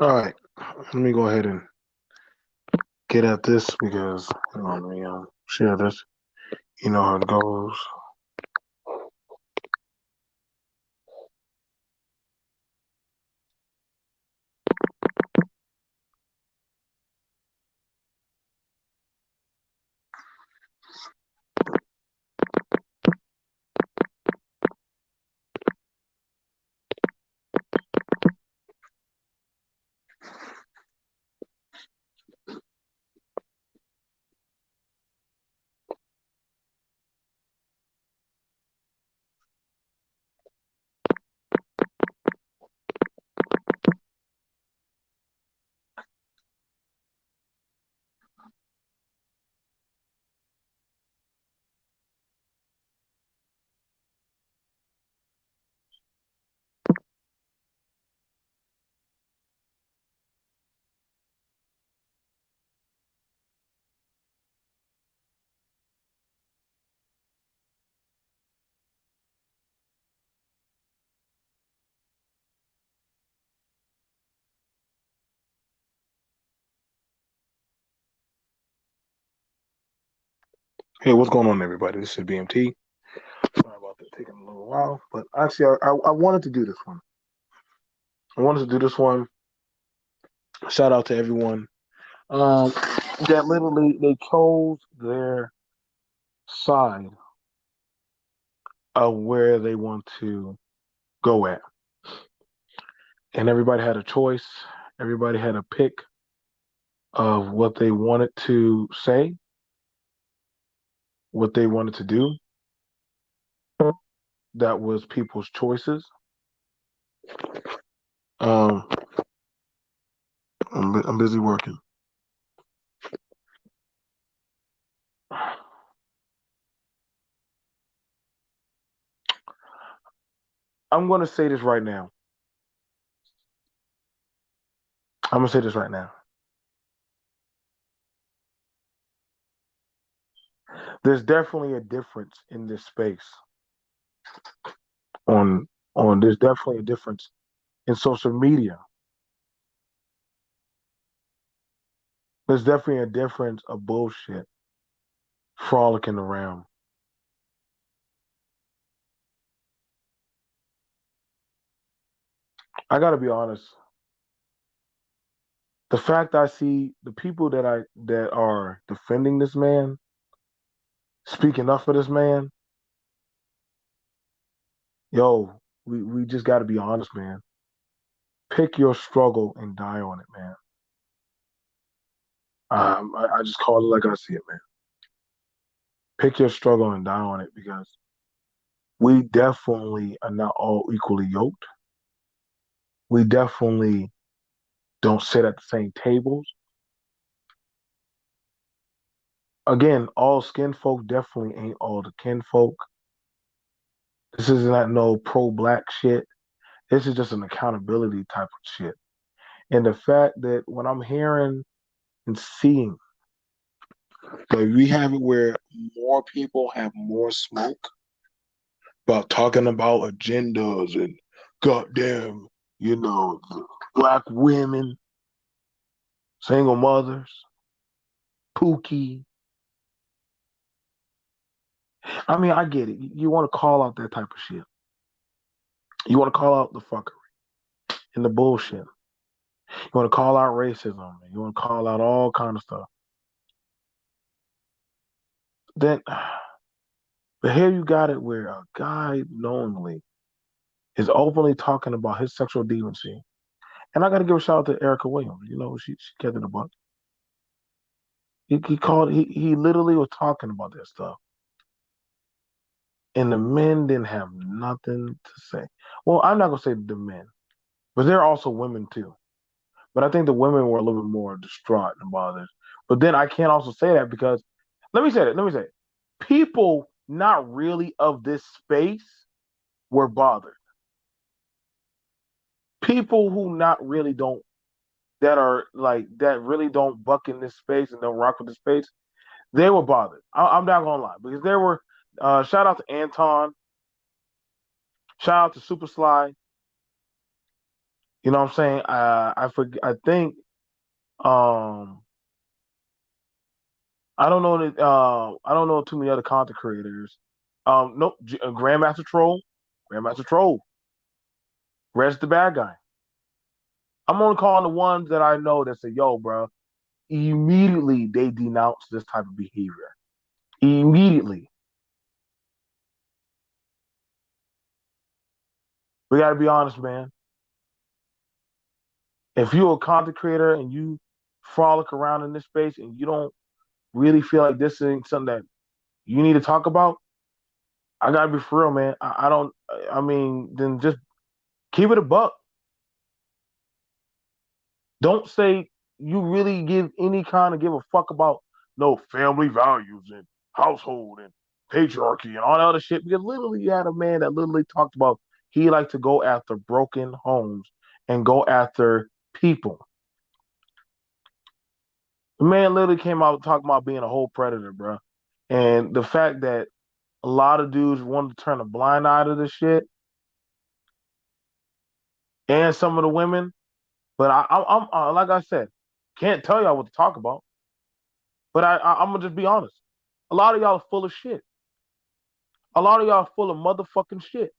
All right, let me go ahead and get at this because let me share this. You know how it goes. Hey, what's going on, everybody? This is BMT. Sorry about that taking a little while, but actually, I wanted to do this one. I wanted to do this one. Shout out to everyone that literally they chose their side of where they want to go at, and everybody had a choice. Everybody had a pick of what they wanted to say, what they wanted to do. That was people's choices. Um, I'm busy working. I'm going to say this right now. I'm going to say this right now. There's definitely a difference in this space. On there's definitely a difference in social media. There's definitely a difference of bullshit frolicking around. I got to be honest. The fact I see the people that are defending this man, speaking up for this man, yo, we just got to be honest, man. Pick your struggle and die on it, man. I just call it like I see it, man. Pick your struggle and die on it because we definitely are not all equally yoked. We definitely don't sit at the same tables. Again, all skin folk definitely ain't all the kin folk. This is not no pro black shit. This is just an accountability type of shit. And the fact that when I'm hearing and seeing that we have it where more people have more smoke about talking about agendas and goddamn, black women, single mothers, Pookie. I mean, I get it. You want to call out that type of shit. You want to call out the fuckery and the bullshit. You want to call out racism. You want to call out all kind of stuff. Then, but here you got it where a guy knowingly is openly talking about his sexual deviancy. And I got to give a shout out to Erica Williams. She kept it a buck. He literally was talking about that stuff. And the men didn't have nothing to say. Well, I'm not going to say the men, but there are also women too. But I think the women were a little bit more distraught and bothered. But then I can't also say that because let me say it. People not really of this space were bothered. People who not really don't that are like that really don't buck in this space and don't rock with this space, they were bothered. I'm not gonna lie because there were shout out to Anton, shout out to Super Sly, You know what I'm saying? I think um I don't know that I don't know too many other content creators. Nope, Grandmaster Troll, Grandmaster Troll, Red's the bad guy. I'm only calling the ones that I know that say, "Yo, bro." Immediately they denounce this type of behavior. Immediately, we got to be honest, man. If you're a content creator and you frolic around in this space and you don't really feel like this is something that you need to talk about, I gotta be for real, man. I don't. I mean, then just keep it a buck. Don't say you really give any kind of give a fuck about no family values and household and patriarchy and all that other shit. Because literally, you had a man that literally talked about he liked to go after broken homes and go after people. The man literally came out talking about being a whole predator, bro. And the fact that a lot of dudes wanted to turn a blind eye to this shit, and some of the women. But I'm like I said, can't tell y'all what to talk about. But I'm gonna just be honest. A lot of y'all are full of shit. A lot of y'all are full of motherfucking shit.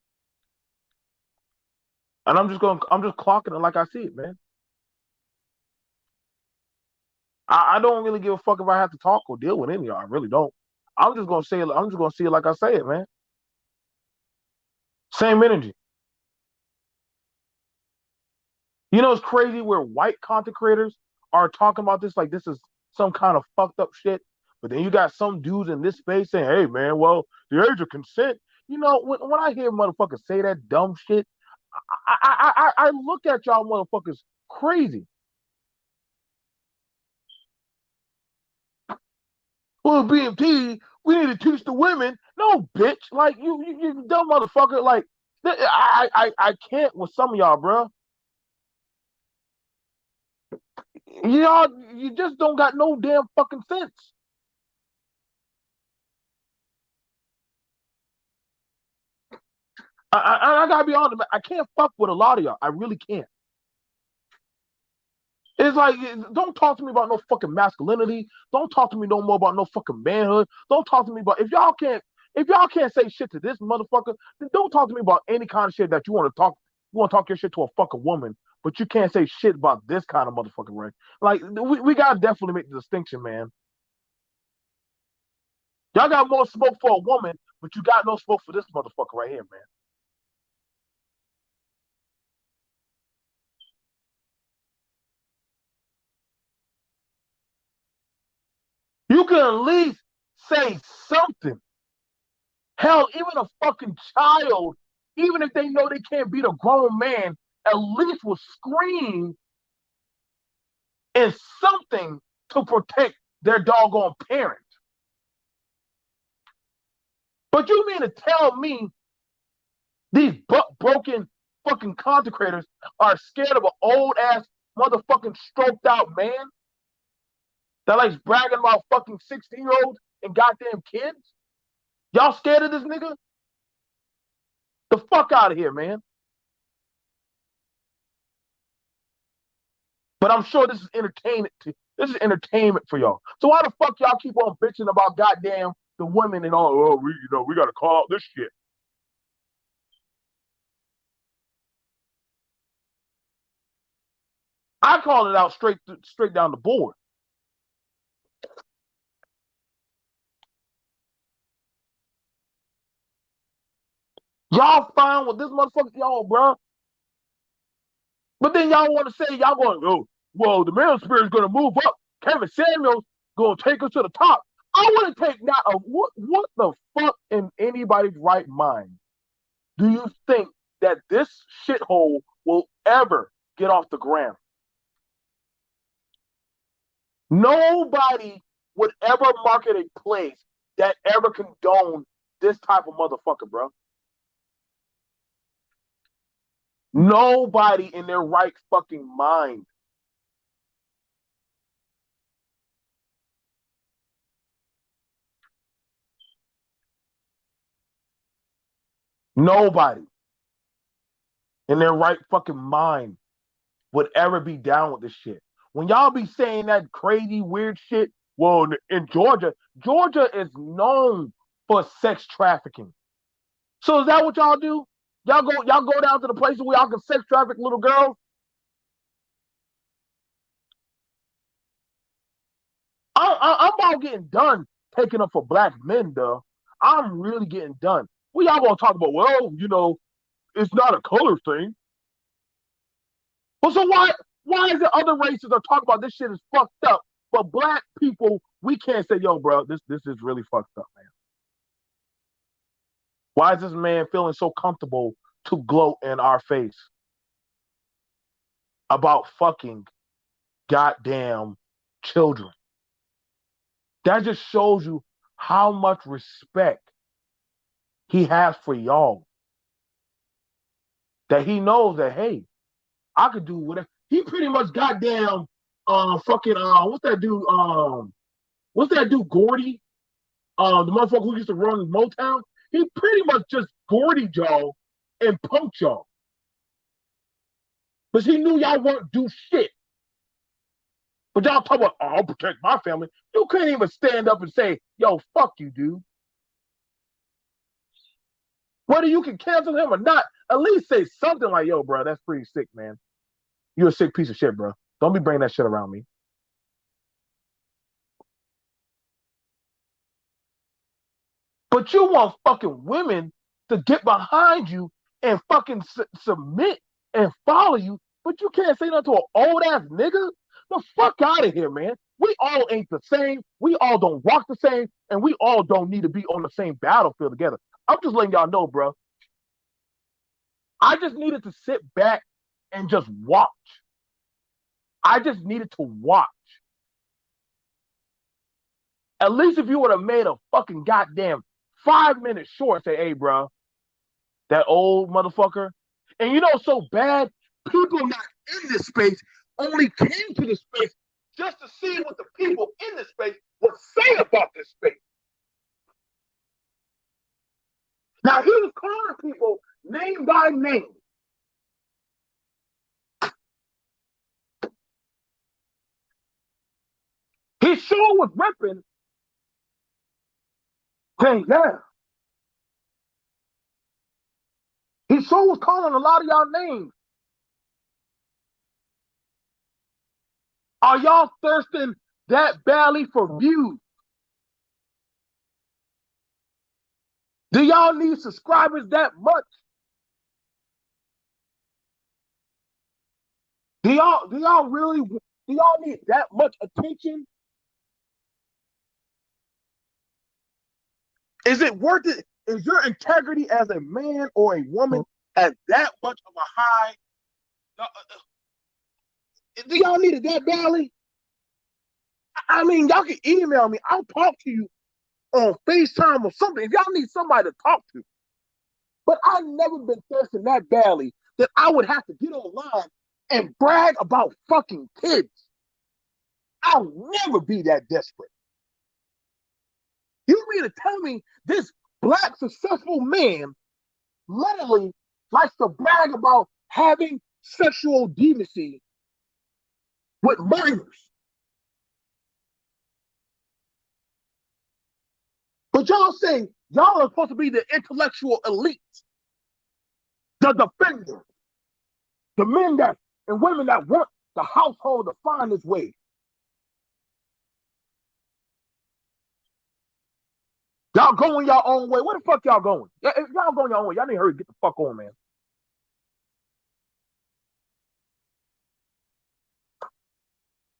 And I'm just clocking it like I see it, man. I don't really give a fuck if I have to talk or deal with any of y'all. I really don't. I'm just gonna say it. I'm just gonna see it like I say it, man. Same energy. You know, it's crazy where white content creators are talking about this like this is some kind of fucked up shit. But then you got some dudes in this space saying, hey, man, well, the age of consent. You know, when I hear motherfuckers say that dumb shit, I look at y'all motherfuckers crazy. Well, BMT, we need to teach the women. No, bitch. Like, you dumb motherfucker. Like, I can't with some of y'all, bro. Y'all, you just don't got no damn fucking sense. I gotta be honest, man. I can't fuck with a lot of y'all. I really can't. It's like, don't talk to me about no fucking masculinity. Don't talk to me no more about no fucking manhood. Don't talk to me about if y'all can't say shit to this motherfucker, then don't talk to me about any kind of shit that you want to talk. You want to talk your shit to a fucking woman, but you can't say shit about this kind of motherfucker, right? Like we gotta definitely make the distinction, man. Y'all got more smoke for a woman, but you got no smoke for this motherfucker right here, man. You can at least say something. Hell, even a fucking child, even if they know they can't beat a grown man, at least will scream in something to protect their doggone parent. But you mean to tell me these broken fucking content creators are scared of an old ass motherfucking stroked out man that likes bragging about fucking 16-year-olds and goddamn kids? Y'all scared of this nigga? The fuck out of here, man. But I'm sure this is entertainment. This is entertainment for y'all. So why the fuck y'all keep on bitching about goddamn the women and all? Oh, we gotta call out this shit. I call it out straight down the board. Y'all fine with this motherfucker, y'all, bro. But then y'all want to say y'all going, oh, well, the male spirit is gonna move up. Kevin Samuels gonna take us to the top. I want to take not a what the fuck in anybody's right mind do you think that this shithole will ever get off the ground? Nobody would ever market a place that ever condone this type of motherfucker, bro. Nobody in their right fucking mind. Nobody in their right fucking mind. would ever be down with this shit. When y'all be saying that crazy, weird shit, well, in Georgia, Georgia is known for sex trafficking. So is that what y'all do? Y'all go down to the places where y'all can sex traffic little girls? I'm about getting done taking up for black men, though. I'm really getting done. We all gonna talk about, well, it's not a color thing. Well, so why is it other races are talking about this shit is fucked up, but black people we can't say, yo, bro, this is really fucked up, man. Why is this man feeling so comfortable to gloat in our face about fucking goddamn children? That just shows you how much respect he has for y'all. That he knows that, hey, I could do whatever. He pretty much goddamn fucking what's that dude Gordy? The motherfucker who used to run Motown. He pretty much just Gordy y'all and punked y'all. Because he knew y'all won't do shit. But y'all talk about, oh, I'll protect my family. You couldn't even stand up and say, yo, fuck you, dude. Whether you can cancel him or not, at least say something like, yo, bro, that's pretty sick, man. You're a sick piece of shit, bro. Don't be bringing that shit around me. But you want fucking women to get behind you and fucking submit and follow you, but you can't say nothing to an old ass nigga? The fuck out of here, man. We all ain't the same. We all don't walk the same, and we all don't need to be on the same battlefield together. I'm just letting y'all know, bro. I just needed to sit back and just watch. I just needed to watch. At least if you would have made a fucking goddamn 5 minutes short, say, hey, bro, that old motherfucker. And so bad, people not in this space only came to this space just to see what the people in this space would say about this space. Now, he was calling people name by name. He sure was ripping. Hey, yeah. He sure was calling a lot of y'all names. Are y'all thirsting that badly for views? Do y'all need subscribers that much? Do y'all really do y'all need that much attention? Is it worth it? Is your integrity as a man or a woman at that much of a high? Do y'all need it that badly? I mean, y'all can email me. I'll talk to you on FaceTime or something if y'all need somebody to talk to. But I've never been thirsting that badly that I would have to get online and brag about fucking kids. I'll never be that desperate. You mean to tell me this black successful man literally likes to brag about having sexual decency with minors? But y'all say y'all are supposed to be the intellectual elite, the defenders, the men that and women that want the household to find its way. Y'all going your own way. Where the fuck y'all going? If y'all going your own way, y'all need to hurry get the fuck on, man.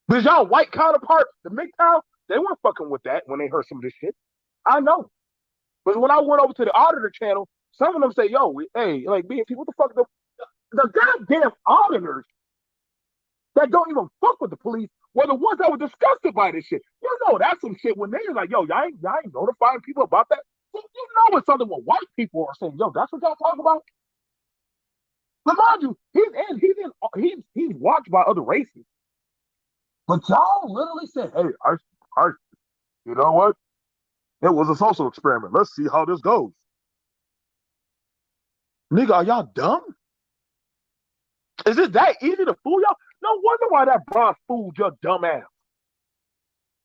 Because y'all white counterparts, the MGTOW, they weren't fucking with that when they heard some of this shit. I know. But when I went over to the auditor channel, some of them say, yo, hey, like, BNP, what the fuck? The goddamn auditors that don't even fuck with the police were the ones that were disgusted by this shit. That's some shit when they were like, yo, y'all ain't notifying people about that. It's something what white people are saying, yo, that's what y'all talk about. But mind you, he's watched by other races. But y'all literally said, hey, you know what? It was a social experiment. Let's see how this goes. Nigga, are y'all dumb? Is it that easy to fool y'all? No wonder why that bra fooled your dumb ass.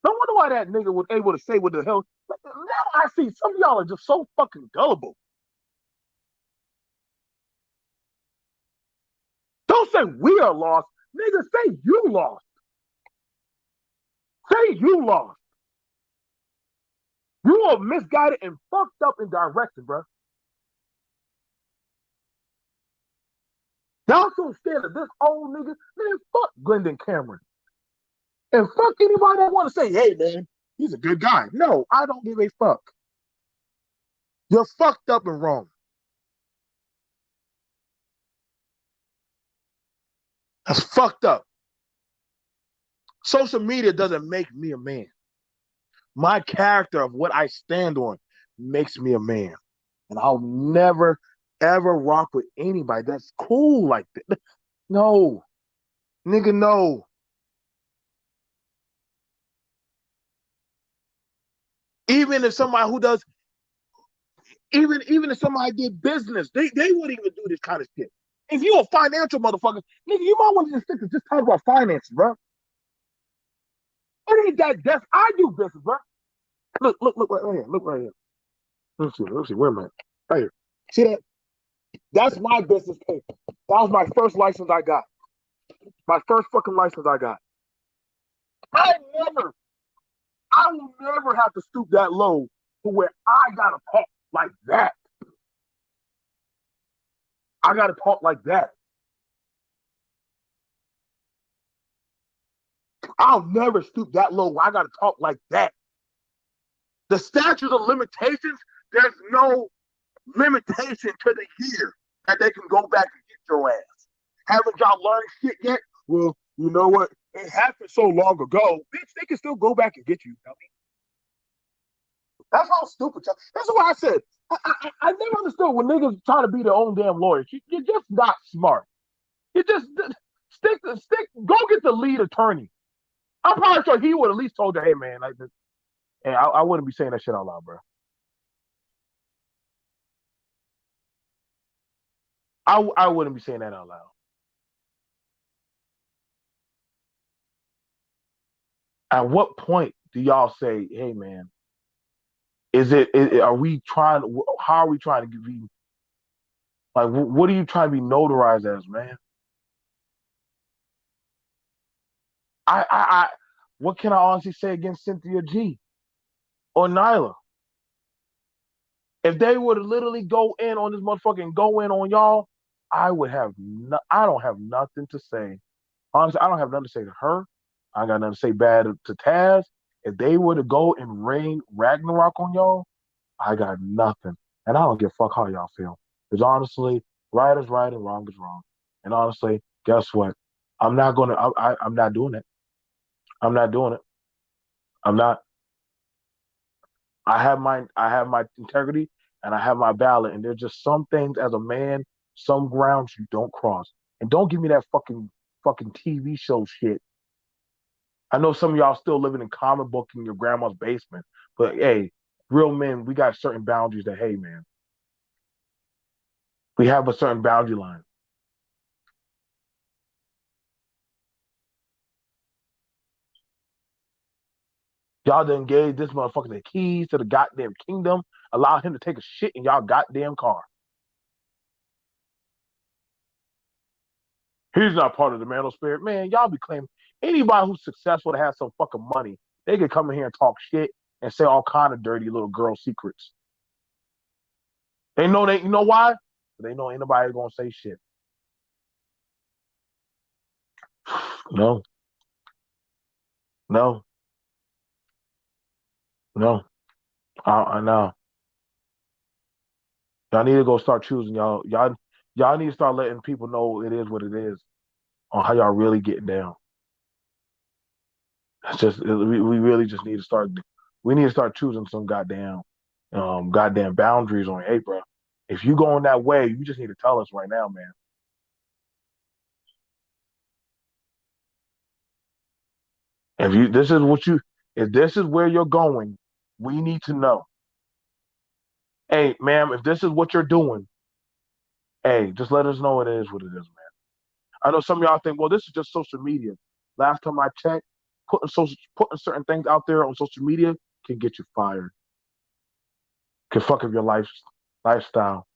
No wonder why that nigga was able to say what the hell. Now I see some of y'all are just so fucking gullible. Don't say we are lost. Nigga, say you lost. Say you lost. You are misguided and fucked up in direction, bro. Y'all so scared of this old nigga. Man, fuck Glendon Cameron. And fuck anybody that want to say, hey, man, he's a good guy. No, I don't give a fuck. You're fucked up and wrong. That's fucked up. Social media doesn't make me a man. My character of what I stand on makes me a man. And I'll never, ever rock with anybody that's cool like that. No. Nigga, no. Even if somebody who does, even if somebody did business, they wouldn't even do this kind of shit. If you a financial motherfucker, nigga, you might want to just stick to just talk about finances, bro. It ain't that death. I do business, bro. Look right here. Look right here. Let's see. Where am I? Right here. See that? That's my business paper. That was my first license I got. My first fucking license I got. I never, I will never have to stoop that low to where I gotta talk like that. I gotta talk like that. I'll never stoop that low where I gotta talk like that. The statute of limitations, there's no limitation to the year that they can go back and get your ass. Haven't y'all learned shit yet? Well, you know what? It happened so long ago. Bitch, they can still go back and get you. Dummy. That's how stupid. That's what I said. I never understood when niggas try to be their own damn lawyers. You're just not smart. You just stick. Go get the lead attorney. I'm probably sure he would at least told you, hey man, like this. And I wouldn't be saying that shit out loud, bro. I wouldn't be saying that out loud. At what point do y'all say, hey man, are we trying? How are we trying to be like? What are you trying to be notarized as, man? I what can I honestly say against Cynthia G or Nyla? If they were to literally go in on this motherfucker and go in on y'all, I would have I don't have nothing to say. Honestly, I don't have nothing to say to her. I got nothing to say bad to Taz. If they were to go and rain Ragnarok on y'all, I got nothing. And I don't give a fuck how y'all feel. Because honestly, right is right and wrong is wrong. And honestly, guess what? I'm not doing it. I'm not doing it. I'm not. I have my integrity and I have my ballot. And there's just some things as a man, some grounds you don't cross. And don't give me that fucking TV show shit. I know some of y'all still living in comic book in your grandma's basement, but hey, real men, we got certain boundaries that hey man, we have a certain boundary line. Y'all done gave this motherfucker the keys to the goddamn kingdom, allow him to take a shit in y'all goddamn car. He's not part of the Mano spirit. Man, y'all be claiming anybody who's successful to have some fucking money, they can come in here and talk shit and say all kind of dirty little girl secrets. They you know why? They know ain't nobody gonna say shit. No, no, no. I know. Y'all need to go start choosing y'all need to start letting people know it is what it is on how y'all really getting down. It's just we really just need to start we need to start choosing some goddamn boundaries on hey bro. If you going that way, you just need to tell us right now, man. If you this is what you if this is where you're going, we need to know. Hey, ma'am, if this is what you're doing, hey, just let us know it is what it is, man. I know some of y'all think, well, this is just social media. Last time I checked, putting certain things out there on social media can get you fired, can fuck up your lifestyle.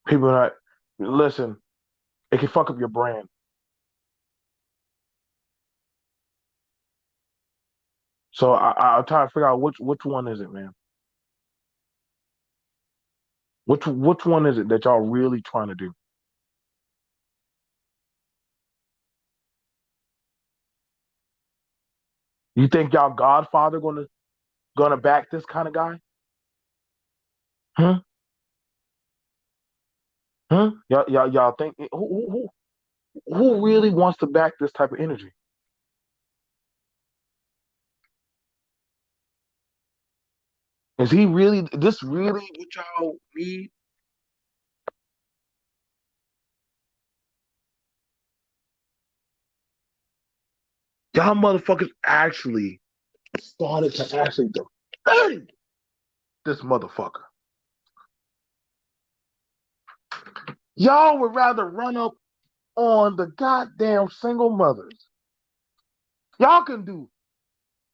People are not listen. It can fuck up your brand. So I'm trying to figure out which one is it, man. Which one is it that y'all really trying to do? You think y'all Godfather gonna back this kind of guy? Huh? Huh? Y'all think who really wants to back this type of energy? Is he really this really what y'all need? Y'all motherfuckers actually started to actually defend this motherfucker. Y'all would rather run up on the goddamn single mothers. Y'all can do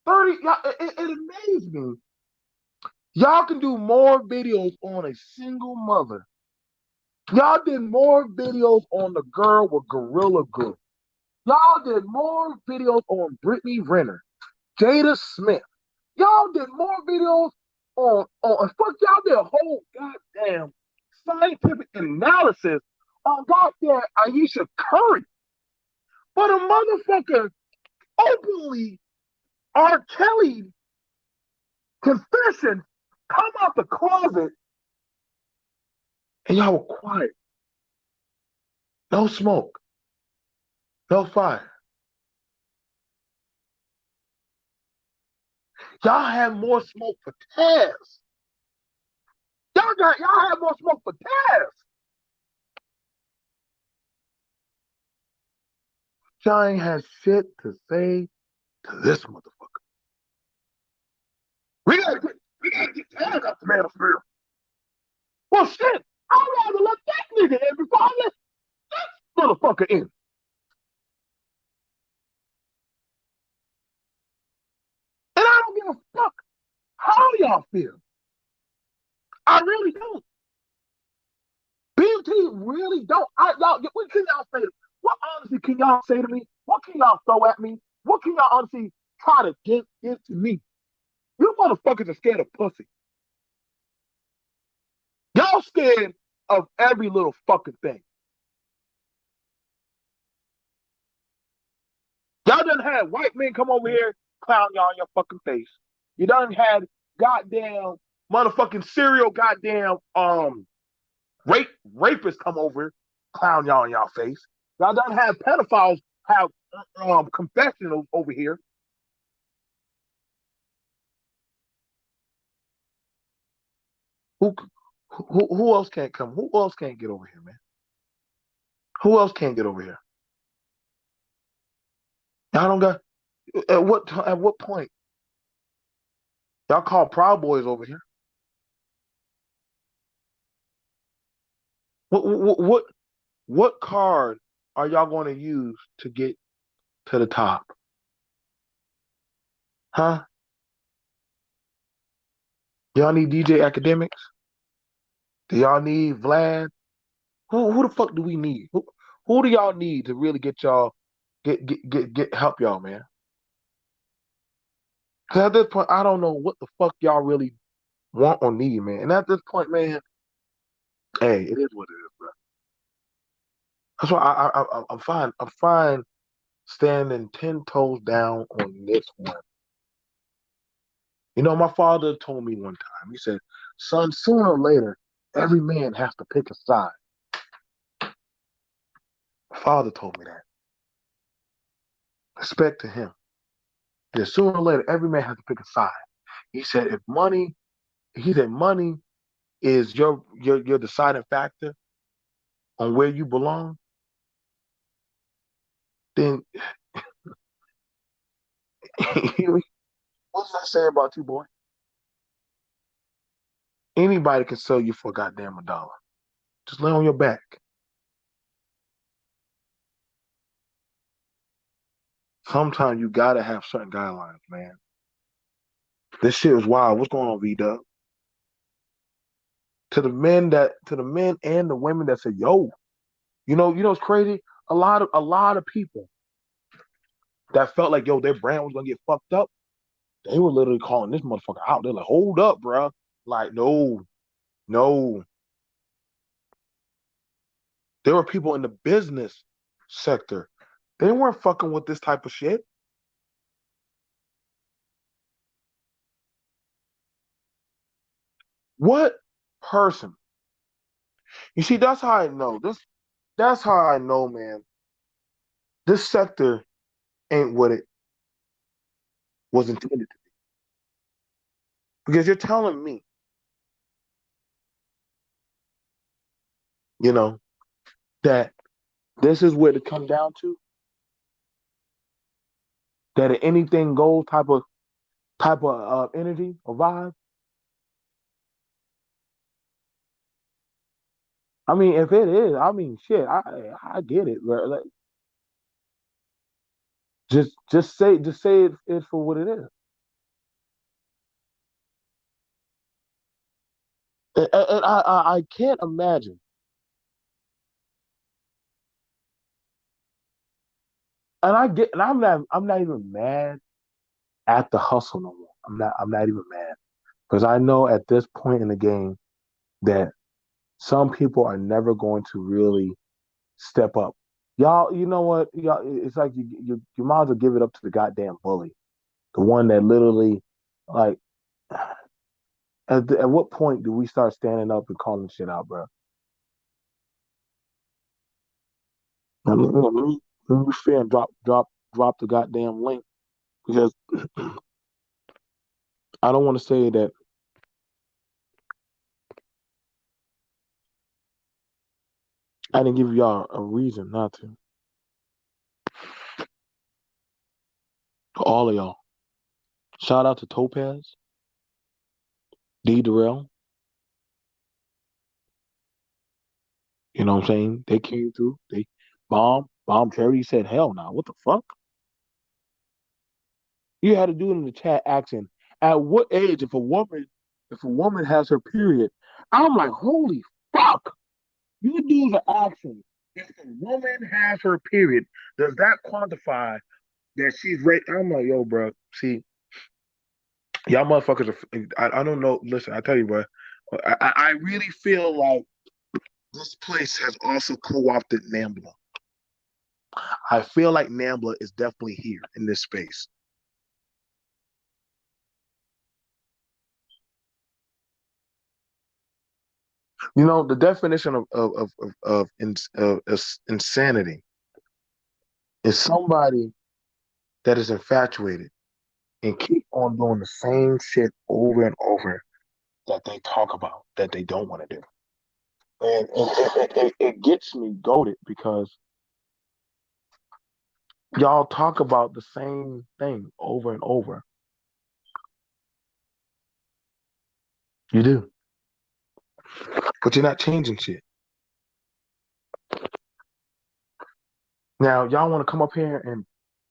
30. It amazes me. Y'all can do more videos on a single mother. Y'all did more videos on the girl with Gorilla Glue. Y'all did more videos on Brittany Renner, Jada Smith. Y'all did more videos on fuck. Y'all did a whole goddamn scientific analysis on goddamn Aisha Curry. But a motherfucker openly R. Kelly confession come out the closet and y'all were quiet. No smoke, no fire. Y'all have more smoke for Taz. Y'all have more smoke for Taz. Y'all ain't had shit to say to this motherfucker. We gotta get Taz out the manosphere. Well shit, I'd rather let that nigga in before I let this motherfucker in. And I don't give a fuck how y'all feel. I really don't. BMT really don't. What can y'all say? What honestly can y'all say to me? What can y'all throw at me? What can y'all honestly try to get into me? You motherfuckers are scared of pussy. Y'all scared of every little fucking thing. Y'all done had white men come over here, clown y'all in your fucking face. You done had goddamn motherfucking serial goddamn rapists come over, clown y'all in y'all face. Y'all done have pedophiles have confessionals over here. Who who else can't come? Who else can't get over here, man? Who else can't get over here? Y'all don't got at what point? Y'all call Proud Boys over here. What card are y'all going to use to get to the top? Huh? Y'all need DJ Academics? Do y'all need Vlad? Who the fuck do we need? Who do y'all need to really get y'all get help y'all, man? Cause at this point, I don't know what the fuck y'all really want or need, man. And at this point, man, hey, it is what it is, bro. That's why I'm fine. I'm fine standing 10 toes down on this one. You know, my father told me one time. He said, "Son, sooner or later, every man has to pick a side." My father told me that. Respect to him. That sooner or later, every man has to pick a side. He said, if money, he said, money is your deciding factor on where you belong, then what does that say about you, boy? Anybody can sell you for a goddamn $1. Just lay on your back. Sometimes you gotta have certain guidelines, man. This shit is wild. What's going on, V Dub? To the men and the women that say, yo, it's crazy. A lot of people that felt like, yo, their brand was gonna get fucked up. They were literally calling this motherfucker out. They're like, hold up, bro. Like, no, no. There were people in the business sector. They weren't fucking with this type of shit. What person? You see, that's how I know. That's how I know, man. This sector ain't what it was intended to be. Because you're telling me, you know, that this is where it come down to, that an anything goes type of energy or vibe. I mean, if it is, I mean, shit, I get it. Bro. Like, just say it for what it is. And I can't imagine. And I'm not even mad at the hustle no more. I'm not even mad because I know at this point in the game that some people are never going to really step up. Y'all, you know what? Y'all, it's like you might as well give it up to the goddamn bully, the one that literally, like, at what point do we start standing up and calling shit out, bro? Let me fair and drop the goddamn link because I don't want to say that I didn't give y'all a reason not to. To all of y'all. Shout out to Topaz, D Durrell. You know what I'm saying? They came through. They bomb Terry said, hell no, what the fuck? You had to do it in the chat asking, at what age if a woman has her period? I'm like, holy fuck. You do the action. If a woman has her period, does that quantify that she's raped? I'm like, yo, bro. See, y'all motherfuckers are. I don't know. Listen, I tell you, bro. I really feel like this place has also co-opted Nambla. I feel like Nambla is definitely here in this space. The definition of insanity is somebody that is infatuated and keep on doing the same shit over and over that they talk about that they don't want to do. And it gets me goaded because y'all talk about the same thing over and over. You do, but you're not changing shit. Now, y'all want to come up here and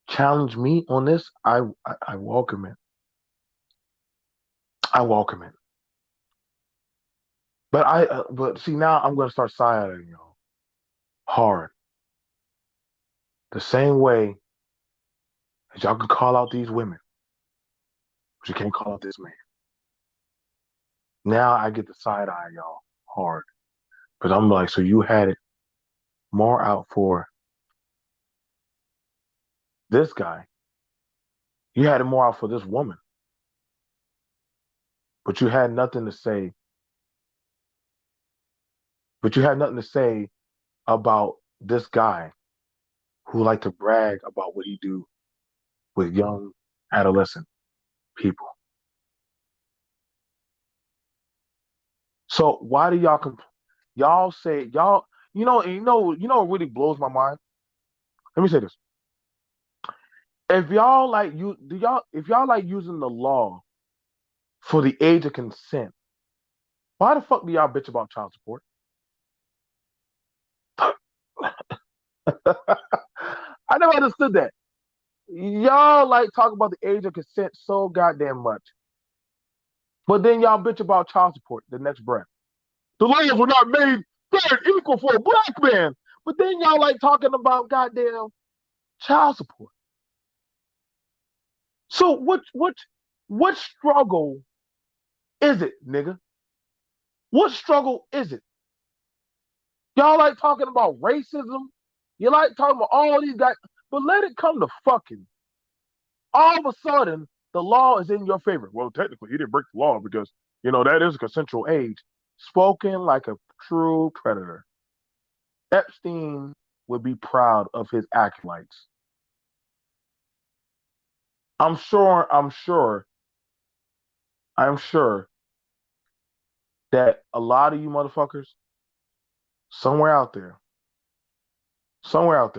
challenge me on this? I welcome it. I welcome it. But see, now I'm gonna start siding y'all hard. The same way as y'all can call out these women, but you can't call out this man. Now I get the side eye y'all hard. But I'm like, so you had it more out for this guy. You had it more out for this woman, but you had nothing to say. But you had nothing to say about this guy who like to brag about what he do with young adolescent people. So why do y'all say y'all what really blows my mind? Let me say this. If y'all like you do y'all if y'all like using the law for the age of consent, Why the fuck do y'all bitch about child support? I never understood that. Y'all like talk about the age of consent so goddamn much, but then y'all bitch about child support the next breath. The laws were not made fair and equal for a black man, but then y'all like talking about goddamn child support. So what struggle is it, nigga? What struggle is it? Y'all like talking about racism. You like talking about all these guys, but let it come to fucking. All of a sudden, the law is in your favor. Well, technically, he didn't break the law because that is a consensual age. Spoken like a true predator. Epstein would be proud of his acolytes. I'm sure that a lot of you motherfuckers, somewhere out there,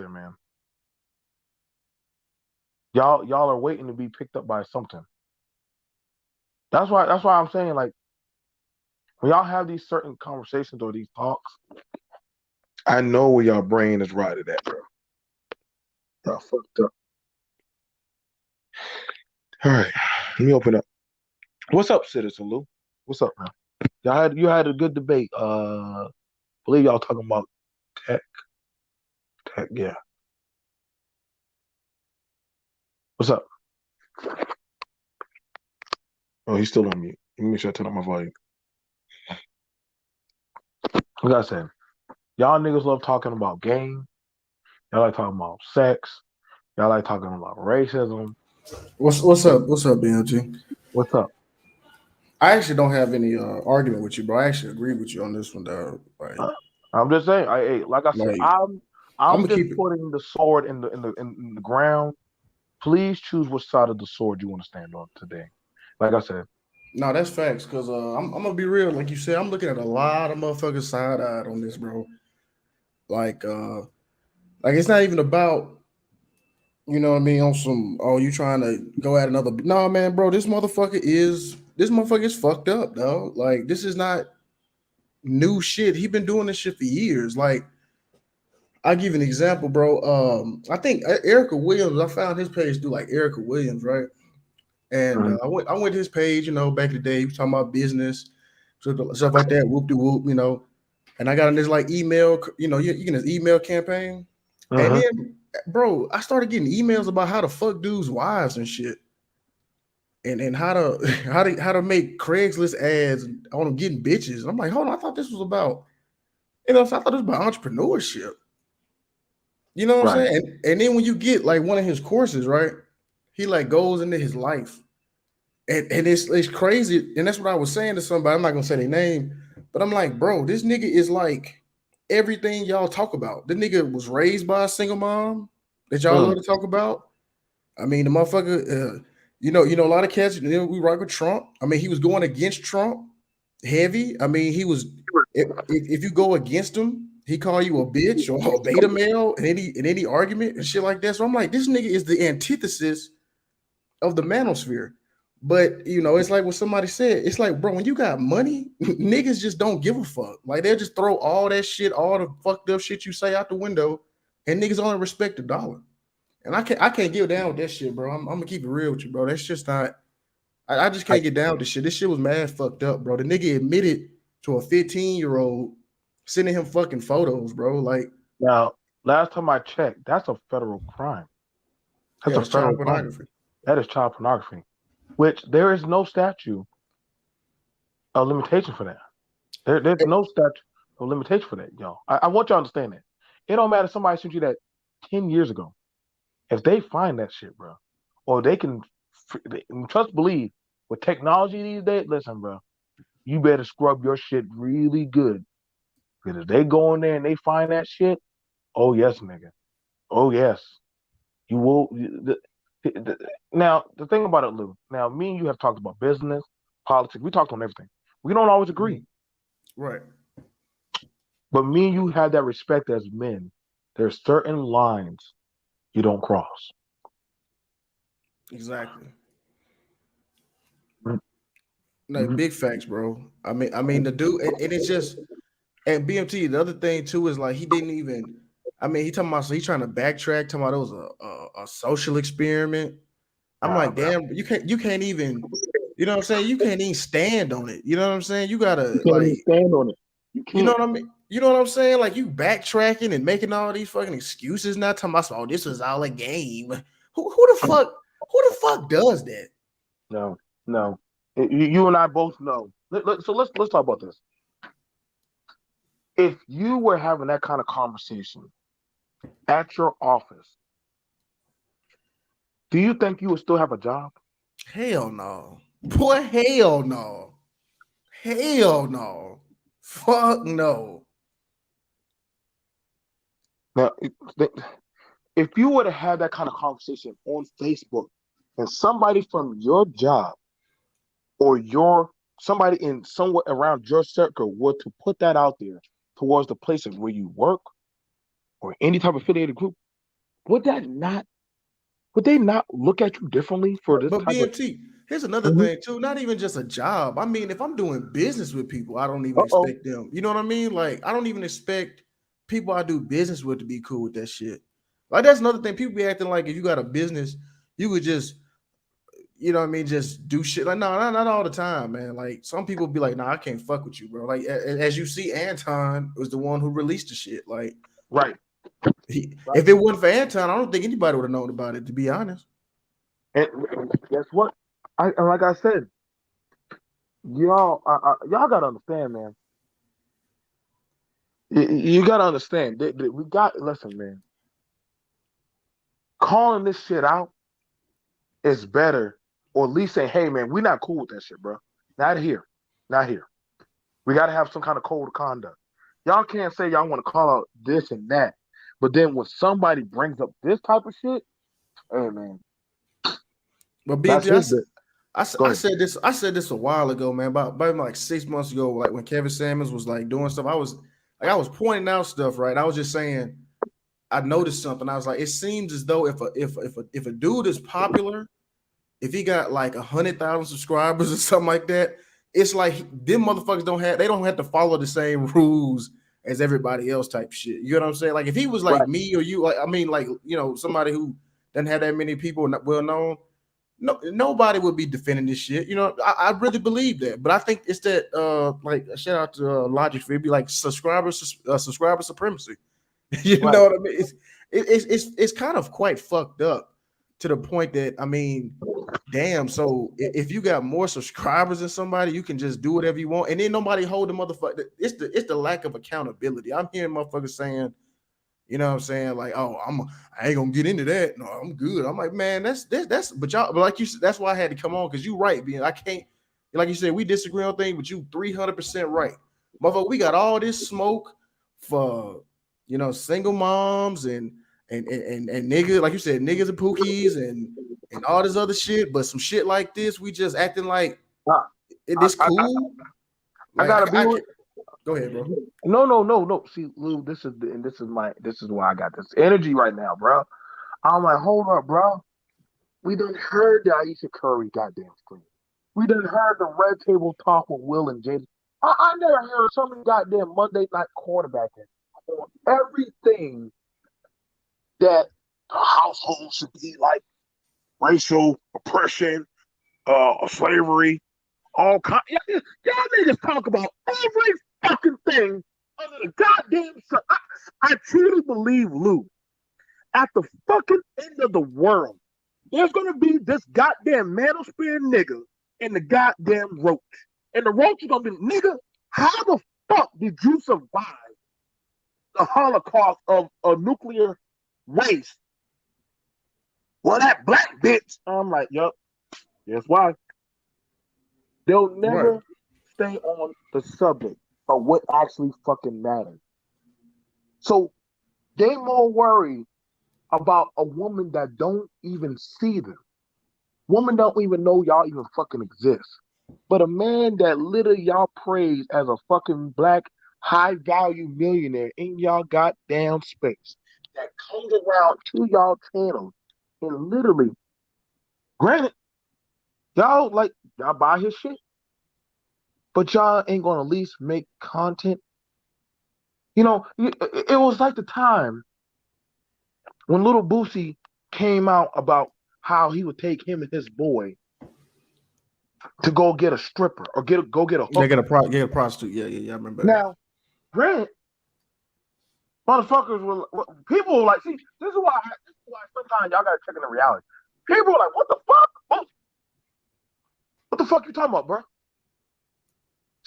man, y'all are waiting to be picked up by something. That's why I'm saying, like, when y'all have these certain conversations or these talks, I know where y'all brain is rotted at, bro. Y'all fucked up. All right, let me open up. What's up, Citizen Lou? What's up, man? You had a good debate. Believe y'all talking about tech. Yeah. What's up? Oh, he's still on mute. Let me make sure I turn up my volume. Like I said, y'all niggas love talking about game. Y'all like talking about sex. Y'all like talking about racism. What's up? What's up, BLG? What's up? I actually don't have any argument with you, bro. I actually agree with you on this one, dog. Uh, I'm just saying. Like I said, Like I'm I'm gonna just keep it. putting the sword in the ground. Please choose which side of the sword you want to stand on today. Like I said, No, that's facts. Cause I'm gonna be real. Like you said, I'm looking at a lot of motherfuckers side eyed on this, bro. Like like it's not even about you know what I mean on some. Oh, you trying to go at another? No, man, bro. This motherfucker is fucked up, dog. Like this is not new shit. He been doing this shit for years. Like I'll give you an example, bro. I think Erica Williams. I found his page through like Erica Williams, right? And mhm, I went to his page, back in the day, he was talking about business, stuff like that, whoop de whoop. And I got in this like email, you get this email campaign. And mhm, then, bro, I started getting emails about how to fuck dudes' wives and shit. And how to how to make Craigslist ads on them getting bitches. And I'm like, hold on, I thought this was about, I thought this was about entrepreneurship. You know what I'm right. saying? And then when you get like one of his courses, right? He like goes into his life. And it's crazy. And that's what I was saying to somebody. I'm not gonna say their name, but I'm like, bro, this nigga is like everything y'all talk about. The nigga was raised by a single mom that y'all Mm, love to talk about. I mean, the motherfucker, a lot of cats, we rock with Trump. I mean, he was going against Trump heavy. I mean, he was if you go against him, he call you a bitch or a beta male in any argument and shit like that. So I'm like, this nigga is the antithesis of the manosphere. But it's like what somebody said. It's like, bro, when you got money, niggas just don't give a fuck. Like they'll just throw all that shit, all the fucked up shit you say out the window, and niggas only respect the dollar. And I can't get down with that shit, bro. I'm gonna keep it real with you, bro. That's just not. I just I, can't get down with this shit. This shit was mad fucked up, bro. The nigga admitted to a 15-year-old sending him fucking photos, bro. Like, now, last time I checked, that's a federal crime. That's yeah, a it's child federal crime. pornography. That is child pornography, which there is no statute of limitation for that. There's no statute of limitation for that, y'all. I want y'all to understand that. It don't matter if somebody sent you that 10 years ago. If they find that shit, bro, or they can trust believe with technology these days, listen, bro, you better scrub your shit really good. Because if they go in there and they find that shit, oh yes, nigga. Oh yes. You will now the thing about it, Lou, now me and you have talked about business, politics, we talked on everything. We don't always agree. Mhm. Right. But me and you have that respect as men. There's certain lines you don't cross. Exactly. No, Mhm. big facts, bro. I mean, the dude, and it's just, and BMT. The other thing too is like he didn't even. I mean, he talking about, so he trying to backtrack, talking about it was a social experiment. I'm Nah, like, bro. damn, you can't even, you know what I'm saying? You can't even stand on it. You know what I'm saying? You You gotta can't even like, stand on it. You you know can't. what I mean? You know what I'm saying? Like you backtracking and making all these fucking excuses, not talking about, oh, this was all a game. Who the fuck does that? No, no. You and I both know. So let's talk about this. If you were having that kind of conversation at your office, do you think you would still have a job? Hell no. Boy, hell no. Hell no. Fuck no. Now, if you were to have that kind of conversation on Facebook, and somebody from your job or your somebody in somewhere around your circle were to put that out there towards the places where you work or any type of affiliated group, would that not would they not look at you differently for this But type of? BMT, here's another Mhm. thing too. Not even just a job. I mean, if I'm doing business with people, I don't even Uh-oh. expect them. You know what I mean? Like, I don't even expect people I do business with to be cool with that shit. Like, that's another thing. People be acting like if you got a business, you would just, you know what I mean, just do shit. Like, no, not all the time, man. Like, some people be like, nah, I can't fuck with you, bro. Like, as you see, Anton was the one who released the shit. Like, Right. Right. if it wasn't for Anton, I don't think anybody would have known about it, to be honest. And guess what? And like I said, y'all gotta understand, man. You gotta understand. We got listen, man. Calling this shit out is better, or at least saying, "Hey, man, we're not cool with that shit, bro. Not here, not here. We gotta have some kind of code of conduct. Y'all can't say y'all want to call out this and that, but then when somebody brings up this type of shit, hey, man, But that's BMT, his bit. Go I ahead. said this. I said this a while ago, man. About like 6 months ago, like when Kevin Samuels was like doing stuff. I was pointing out stuff, right? I was just saying I noticed something. I was like, it seems as though if a dude is popular, if he got like 100,000 subscribers or something like that, it's like them motherfuckers don't have to follow the same rules as everybody else type shit. You know what I'm saying? Like if he was like Right. me or you, like I mean, like somebody who doesn't have that many people not well known, no, nobody would be defending this shit. I really believe that, but I think it's that like shout out to Logic for it be like subscriber supremacy. You Right. know what I mean? It's kind of quite fucked up to the point that I mean, damn. So if you got more subscribers than somebody, you can just do whatever you want, and then nobody hold the motherfucker. It's the lack of accountability. I'm hearing motherfuckers saying, you know what I'm saying? Like, oh, I ain't gonna get into that. No, I'm good. I'm like, man, that's but y'all, but like you said, that's why I had to come on because you right, being I can't, like you said, we disagree on things, but you 300% right. Motherfucker, we got all this smoke for single moms and niggas, like you said, niggas and pookies and all this other shit, but some shit like this, we just acting like I, I, this I, cool. I Like gotta be I with. can't go ahead, bro. No, no, no, no. See, Lou, this is why I got this energy right now, bro. I'm like, hold up, bro. We done heard the Aisha Curry goddamn scream. We done heard the red table talk with Will and James. I never heard so many goddamn Monday night quarterbacking on everything that the household should be like racial oppression, slavery, all kind. Y'all niggas talk about every fucking thing under the goddamn sun. I truly believe, Lou, at the fucking end of the world, there's gonna be this goddamn manosphere nigga and the goddamn roach. And the roach is gonna be, nigga, how the fuck did you survive the Holocaust of a nuclear waste? Well, that black bitch. I'm like, yup, guess why? They'll Right. never stay on the subject of what actually fucking matters. So they more worried about a woman that don't even see them. Women don't even know y'all even fucking exist. But a man that literally y'all praise as a fucking black high value millionaire in y'all goddamn space that comes around to y'all channels and literally, granted, y'all buy his shit. but y'all ain't gonna at least make content. It was like the time when Little Boosie came out about how he would take him and his boy to go get a stripper or go get a They hooker. get a prostitute. Yeah. I remember that. Now, granted, motherfuckers will people were like, see, this is why sometimes y'all gotta check in the reality. People are like, what the fuck? What the fuck you talking about, bro?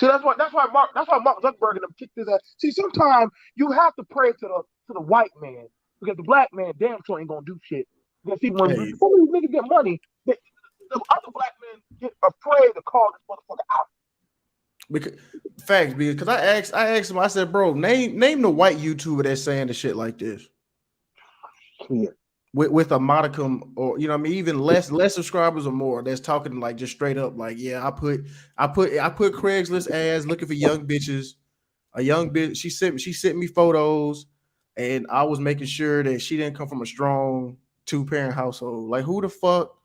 See, that's why Mark Zuckerberg and them kicked his ass. See, sometimes you have to pray to the white man because the black man damn sure ain't gonna do shit. Because see, when Hey, some of these niggas get money, the other black men get afraid to call this motherfucker out. because facts, because I asked him, I said, bro, name the white YouTuber that's saying the shit like this. Yeah. With a modicum, or you know what I mean, even less subscribers or more, that's talking like just straight up like, yeah, I put Craigslist ads looking for young bitches. A young bitch, she sent me photos, and I was making sure that she didn't come from a strong 2-parent household. Like, who the fuck,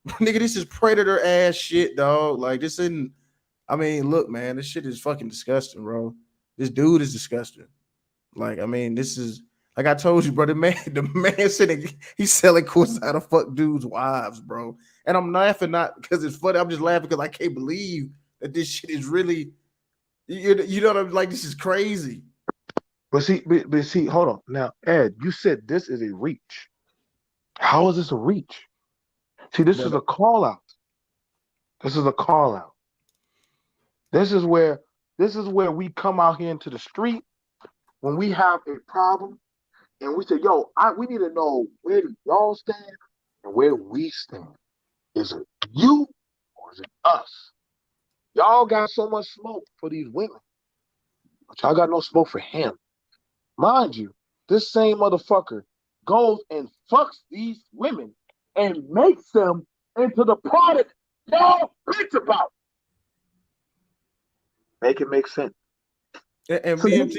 nigga? This is predator ass shit, dog. Like, this isn't. I mean, look, man, this shit is fucking disgusting, bro. This dude is disgusting. Like, I mean, this is like I told you, bro. The man sitting, he's selling courses how to fuck dudes' wives, bro. And I'm laughing not because it's funny. I'm just laughing because I can't believe that this shit is really. You know what I'm like? This is crazy. But see, hold on. Now, Ed, you said this is a reach. How is this a reach? See, this is But a call out. This is a call out. This is where we come out here into the street when we have a problem and we say, yo, we need to know where do y'all stand and where we stand. Is it you or is it us? Y'all got so much smoke for these women, but y'all got no smoke for him. Mind you, this same motherfucker goes and fucks these women and makes them into the product y'all bitch about. Make it make sense. and So, BMT.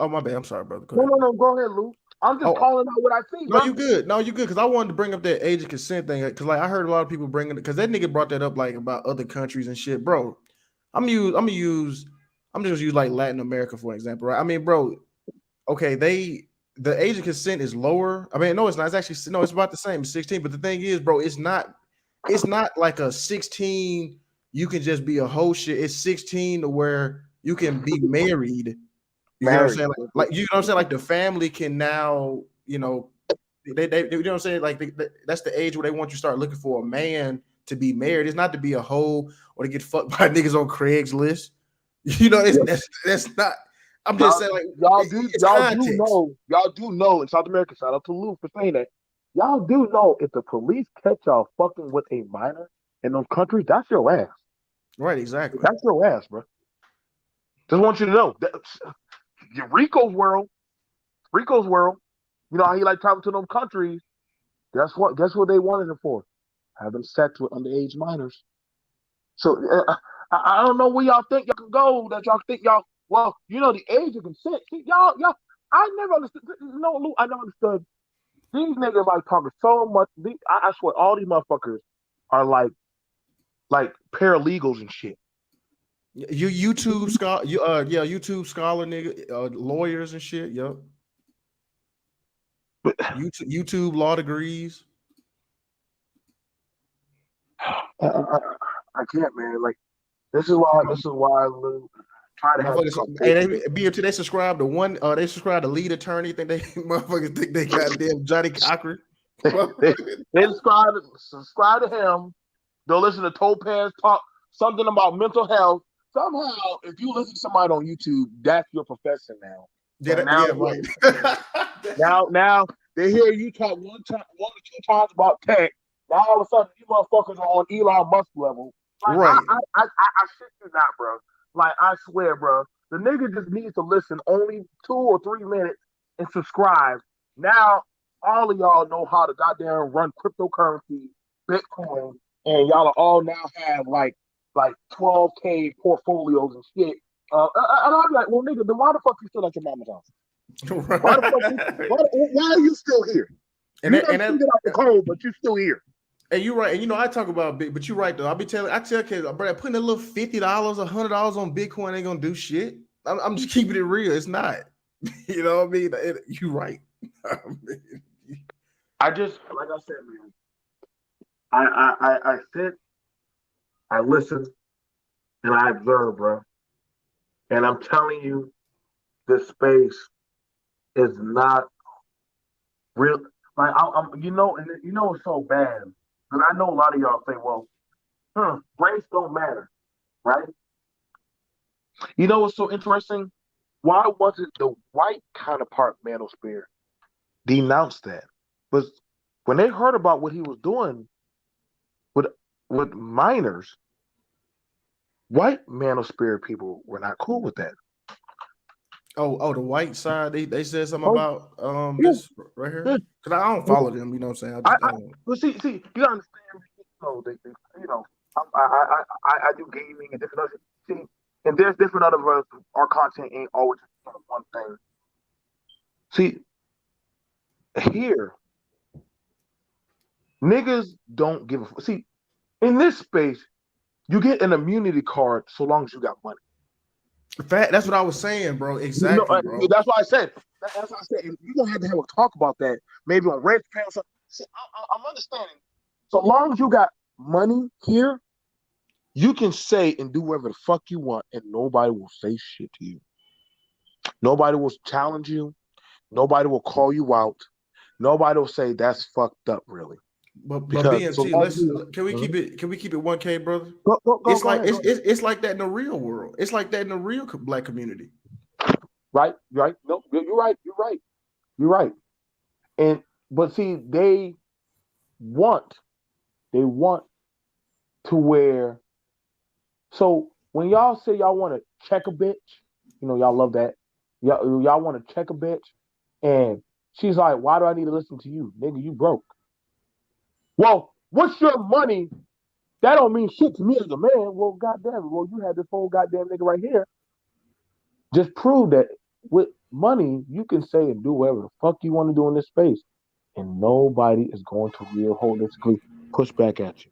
Oh my bad. I'm sorry, brother. Go no, ahead. no, no. Go ahead, Lou. I'm just Oh, calling out what I see, no, bro. you good. No, you good. Because I wanted to bring up that age of consent thing. Because like I heard a lot of people bringing it. Because that nigga brought that up like about other countries and shit, bro. I'm just use like Latin America for example, right? I mean, bro. Okay, the age of consent is lower. I mean, no, it's not. It's actually no. It's about the same, 16. But the thing is, bro, it's not. It's not like a 16. You can just be a whole shit. It's 16 to where you can be married. You get what I'm Married. saying? Like you know what I'm saying? Like the family can now, they you know what I'm saying? Like that's the age where they want you to start looking for a man to be married. It's not to be a hoe or to get fucked by niggas on Craigslist. You know, Yeah. that's not. I'm just Y'all, saying, like y'all do, it's y'all do context. know, y'all do know in South America. Shout out to Lou for saying that. Y'all do know if the police catch y'all fucking with a minor in those countries, that's your ass. Right, exactly. That's your ass, bro. Just want you to know that Rico's world, Rico's world. You know how he like traveling to them countries. Guess what? Guess what they wanted him for? Having sex with underage minors. So I don't know where y'all think y'all can go. That y'all think y'all. Well, the age of consent. See, y'all. I never understood. No, Lou, I never understood. These niggas like talking so much. I swear, all these motherfuckers are like paralegals and shit. You YouTube scholar, YouTube scholar nigga, lawyers and shit. Yep. But YouTube law degrees. I can't, man. Like this is why Lou try to have these Motherfuckers, hey, conversations. BMT, they subscribe to one. They subscribe to lead attorney. Think they motherfuckers think they goddamn Johnny Cochran. they, they subscribe to him. They'll listen to Topaz talk something about mental health. Somehow, if you listen to somebody on YouTube, that's your profession now. And now, Yeah, right. now they hear you talk one or two times about tech. Now all of a sudden, you motherfuckers are on Elon Musk level. Like Right. I shit you not, bro. Like I swear, bro. The nigga just needs to listen only 2 or 3 minutes and subscribe. Now all of y'all know how to goddamn run cryptocurrency, Bitcoin, and y'all all now have like 12K portfolios and shit. And I'm like, well, nigga, then why the fuck you still at your mama's house? Why the fuck? Right. Why are you still here? And You that, done and that, figured out the code, but you still here. And you're right. And I talk about big, but you're right though. I tell kids, bro, putting a little $50, $100 on Bitcoin ain't gonna do shit. I'm just keeping it real. It's not. You know what I mean? You're right. I mean, I just, like I said, man, I sit, I listen, and I observe, bro. And I'm telling you, this space is not real. Like, and you know it's so bad. Because I know a lot of y'all say, well, race don't matter, right? You know what's so interesting? Why wasn't the white counterpart Manosphere denounced that? But when they heard about what he was doing with minors, white Manosphere people were not cool with that. the white side, they said something Oh, about yeah, this right yeah. here. Cause I don't follow them, you know what I'm saying? I just I don't. but see, you gotta understand. You know, I do gaming and different other. See, and there's different other our content ain't always one thing. See, here niggas don't give a. See, in this space, you get an immunity card so long as you got money. Fact, that's what I was saying, bro. You know, Exactly, bro. that's why I said. That's why I said. You're gonna have to have a talk about that, maybe on Red Panel. See, I'm understanding. So long as you got money here, you can say and do whatever the fuck you want, and nobody will say shit to you. Nobody will challenge you. Nobody will call you out. Nobody will say that's fucked up, really. But Because so BMT, long as let's you can we keep it 1K, brother? go It's go like ahead, go ahead. it's like that in the real world. It's like that in the real black community. Right, right. No, you're right. You're right. You're right. And but see, want they want to where. So when y'all say y'all want to check a bitch, y'all love that. Y'all want to check a bitch, and she's like, "Why do I need to listen to you, nigga? You broke." Well, what's your money? That don't mean shit to me as a man. Well, goddamn it. Well, you had this whole goddamn nigga right here. Just prove that with money, you can say and do whatever the fuck you want to do in this space, and nobody is going to real holistically push back at you.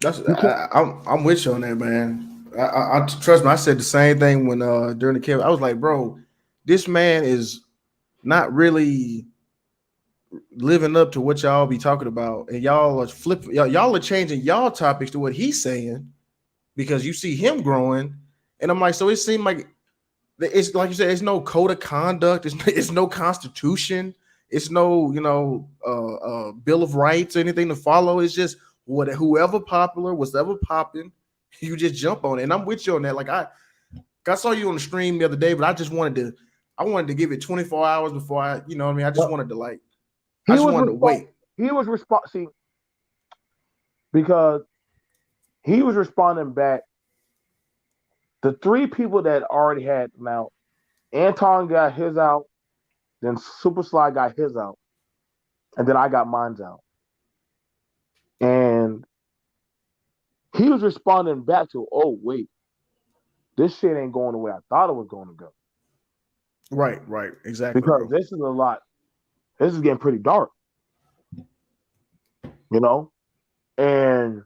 That's You can't. I'm with you on that, man. I trust me. I said the same thing when during the camp. I was like, bro, this man is not really living up to what y'all be talking about, and y'all are flipping. Y'all are changing y'all topics to what he's saying because you see him growing, and I'm like, so it seemed like it's like you said, it's no code of conduct, it's no constitution, it's no bill of rights or anything to follow. It's just whoever popular, whatever popping, you just jump on it. And I'm with you on that. Like I saw you on the stream the other day, but I wanted to give it 24 hours before I, you know what I mean? I just Well, wanted to like, I he just was wanted to respond. wait. He was responding because he was responding back. The three people that already had him out, Anton got his out, then Super Sly got his out, and then I got mine's out. And he was responding back to, oh wait, this shit ain't going the way I thought it was going to go Right, exactly, because bro. this is a lot. This is getting pretty dark, you know. And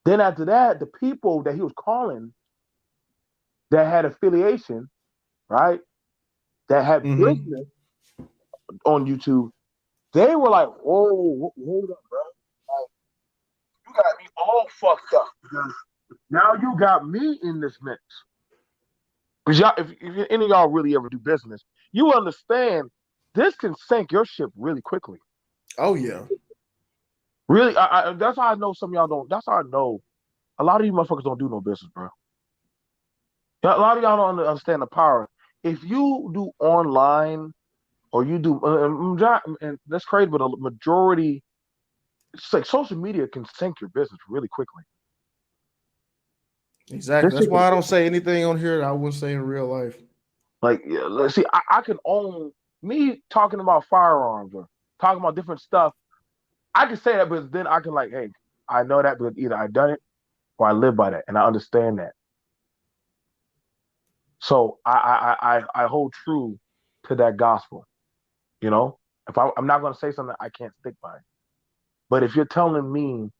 then after that, the people that he was calling that had affiliation, right, that had Mm-hmm. business on YouTube, they were like, "Whoa, hold up, bro! Like, you got me all fucked up because now you got me in this mix." Because y'all, if any of y'all really ever do business, you understand this can sink your ship really quickly. Oh yeah. Really, that's how I know some of y'all don't. That's how I know a lot of you motherfuckers don't do no business, bro. A lot of y'all don't understand the power. If you do online or you do, and that's crazy, but a majority, it's like social media can sink your business really quickly. Exactly. This That's shit can, why I don't say anything on here that I wouldn't say in real life. like, yeah, let's see, I can own me talking about firearms or talking about different stuff. I can say that, but then I can like, hey, I know that, but either I done it or I live by that, and I understand that. So I hold true to that gospel. You know, if I'm not going to say something, I can't stick by it. But if you're telling me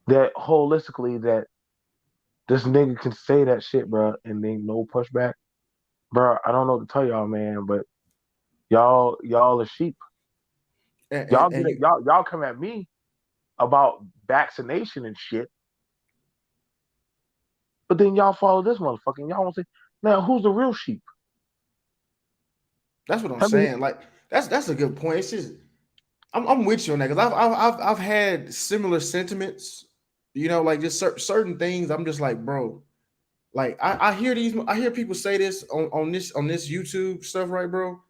that holistically that this nigga can say that shit, bro, and ain't no pushback, bro, I don't know what to tell y'all, man. But y'all are sheep. Y'all get and it. you Y'all come at me about vaccination and shit, but then y'all follow this motherfucker. And y'all want to say, now who's the real sheep? that's what I'm I mean, saying. Like that's a good point. It's just I'm with you on that because I've had similar sentiments. You know, like just certain things. I'm just like, bro. Like I hear people say this on this YouTube stuff, right, bro?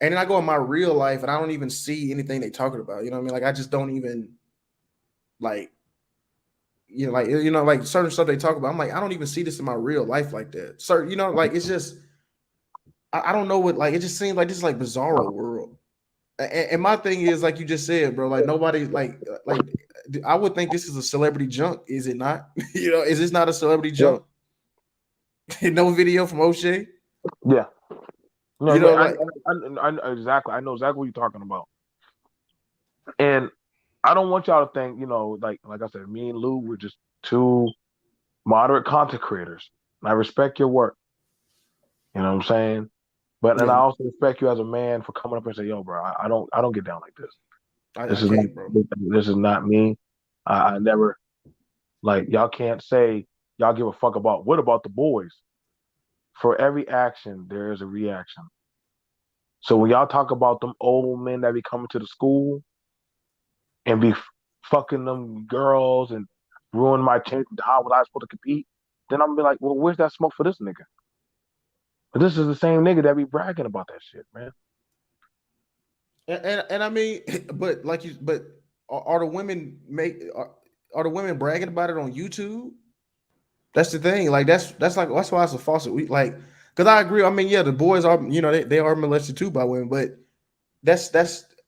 And then I go in my real life and I don't even see anything they talking about. You know what I mean? Like I just don't even like like certain stuff they talk about. I'm like, I don't even see this in my real life like that. So, like it's just I don't know what like it just seems like this is like bizarro world. And my thing is like you just said, bro. Like nobody like I would think this is a celebrity junk, is it not? Is this not a celebrity yeah, junk? No video from O'Shea. yeah. No, You but know, like exactly. I know exactly what you're talking about, and I don't want y'all to think, like I said, me and Lou, we're just two moderate content creators. And I respect your work. You know what I'm saying? But and I yeah, also respect you as a man for coming up and say, "Yo, bro, I don't get down like this. I This is not can't, bro. this is not me. I never like y'all can't say y'all give a fuck about what about the boys. For every action, there is a reaction. So when y'all talk about them old men that be coming to the school and be fucking them girls and ruin my chance, how was I supposed to compete? Then I'm gonna be like, well, where's that smoke for this nigga? But this is the same nigga that be bragging about that shit, man. And I mean, but are the women are the women bragging about it on YouTube? That's the thing. Like that's why it's a falsehood. Because I agree. I mean, yeah, the boys are they are molested too by women, but that's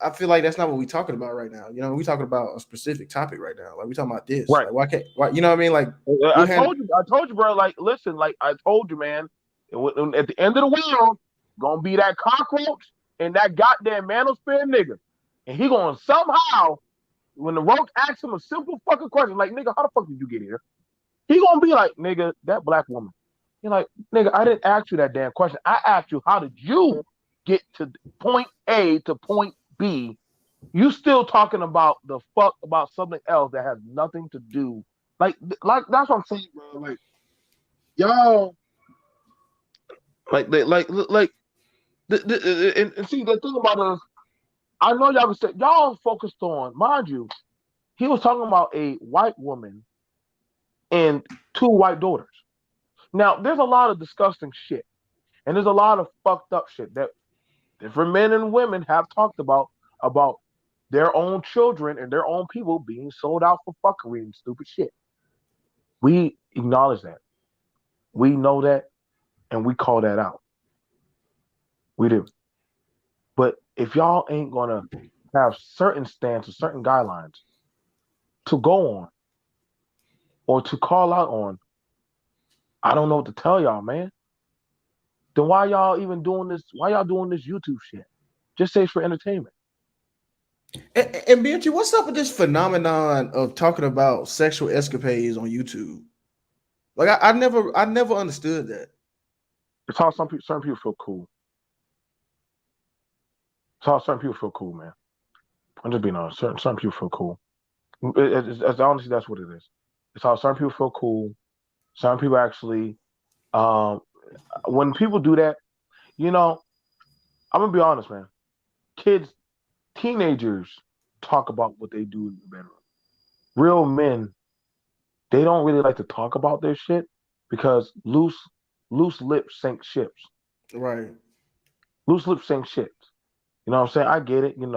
I feel like that's not what we're talking about right now. We talking about a specific topic right now. Like we talking about this. Right. Like why you know what I mean? Like I we'll hand told you, bro. Like, listen, like I told you, man. At the end of the world, gonna be that cockroach and that goddamn manosphere nigga, and he gonna somehow, when the roach asks him a simple fucking question, like, nigga, how the fuck did you get here? He gonna be like, nigga, that black woman. You're like, nigga, I didn't ask you that damn question. I asked you, how did you get to point A to point B? You still talking about the fuck about something else that has nothing to do. Like that's what I'm saying, bro. Like y'all, and see the thing about it is, I know y'all was saying y'all focused on, mind you, he was talking about a white woman and two white daughters. Now, there's a lot of disgusting shit, and there's a lot of fucked up shit that different men and women have talked about their own children and their own people being sold out for fuckery and stupid shit. We acknowledge that. We know that, and we call that out. We do. But if y'all ain't gonna have certain stances, certain guidelines to go on or to call out on, I don't know what to tell y'all, man. Then why y'all even doing this? Why y'all doing this YouTube shit? Just say it's for entertainment. and Bianchi, what's up with this phenomenon of talking about sexual escapades on YouTube? Like I never understood that. It's how certain people feel cool. It's how certain people feel cool, man. I'm just being honest. Certain people feel cool. Honestly, that's what it is. It's how certain people feel cool. Certain people actually, um, when people do that, you know, I'm gonna be honest, man. Kids, teenagers talk about what they do in the bedroom. Real men, they don't really like to talk about their shit because loose lips sink ships. Right. Loose lips sink ships. You know what I'm saying? I get it. You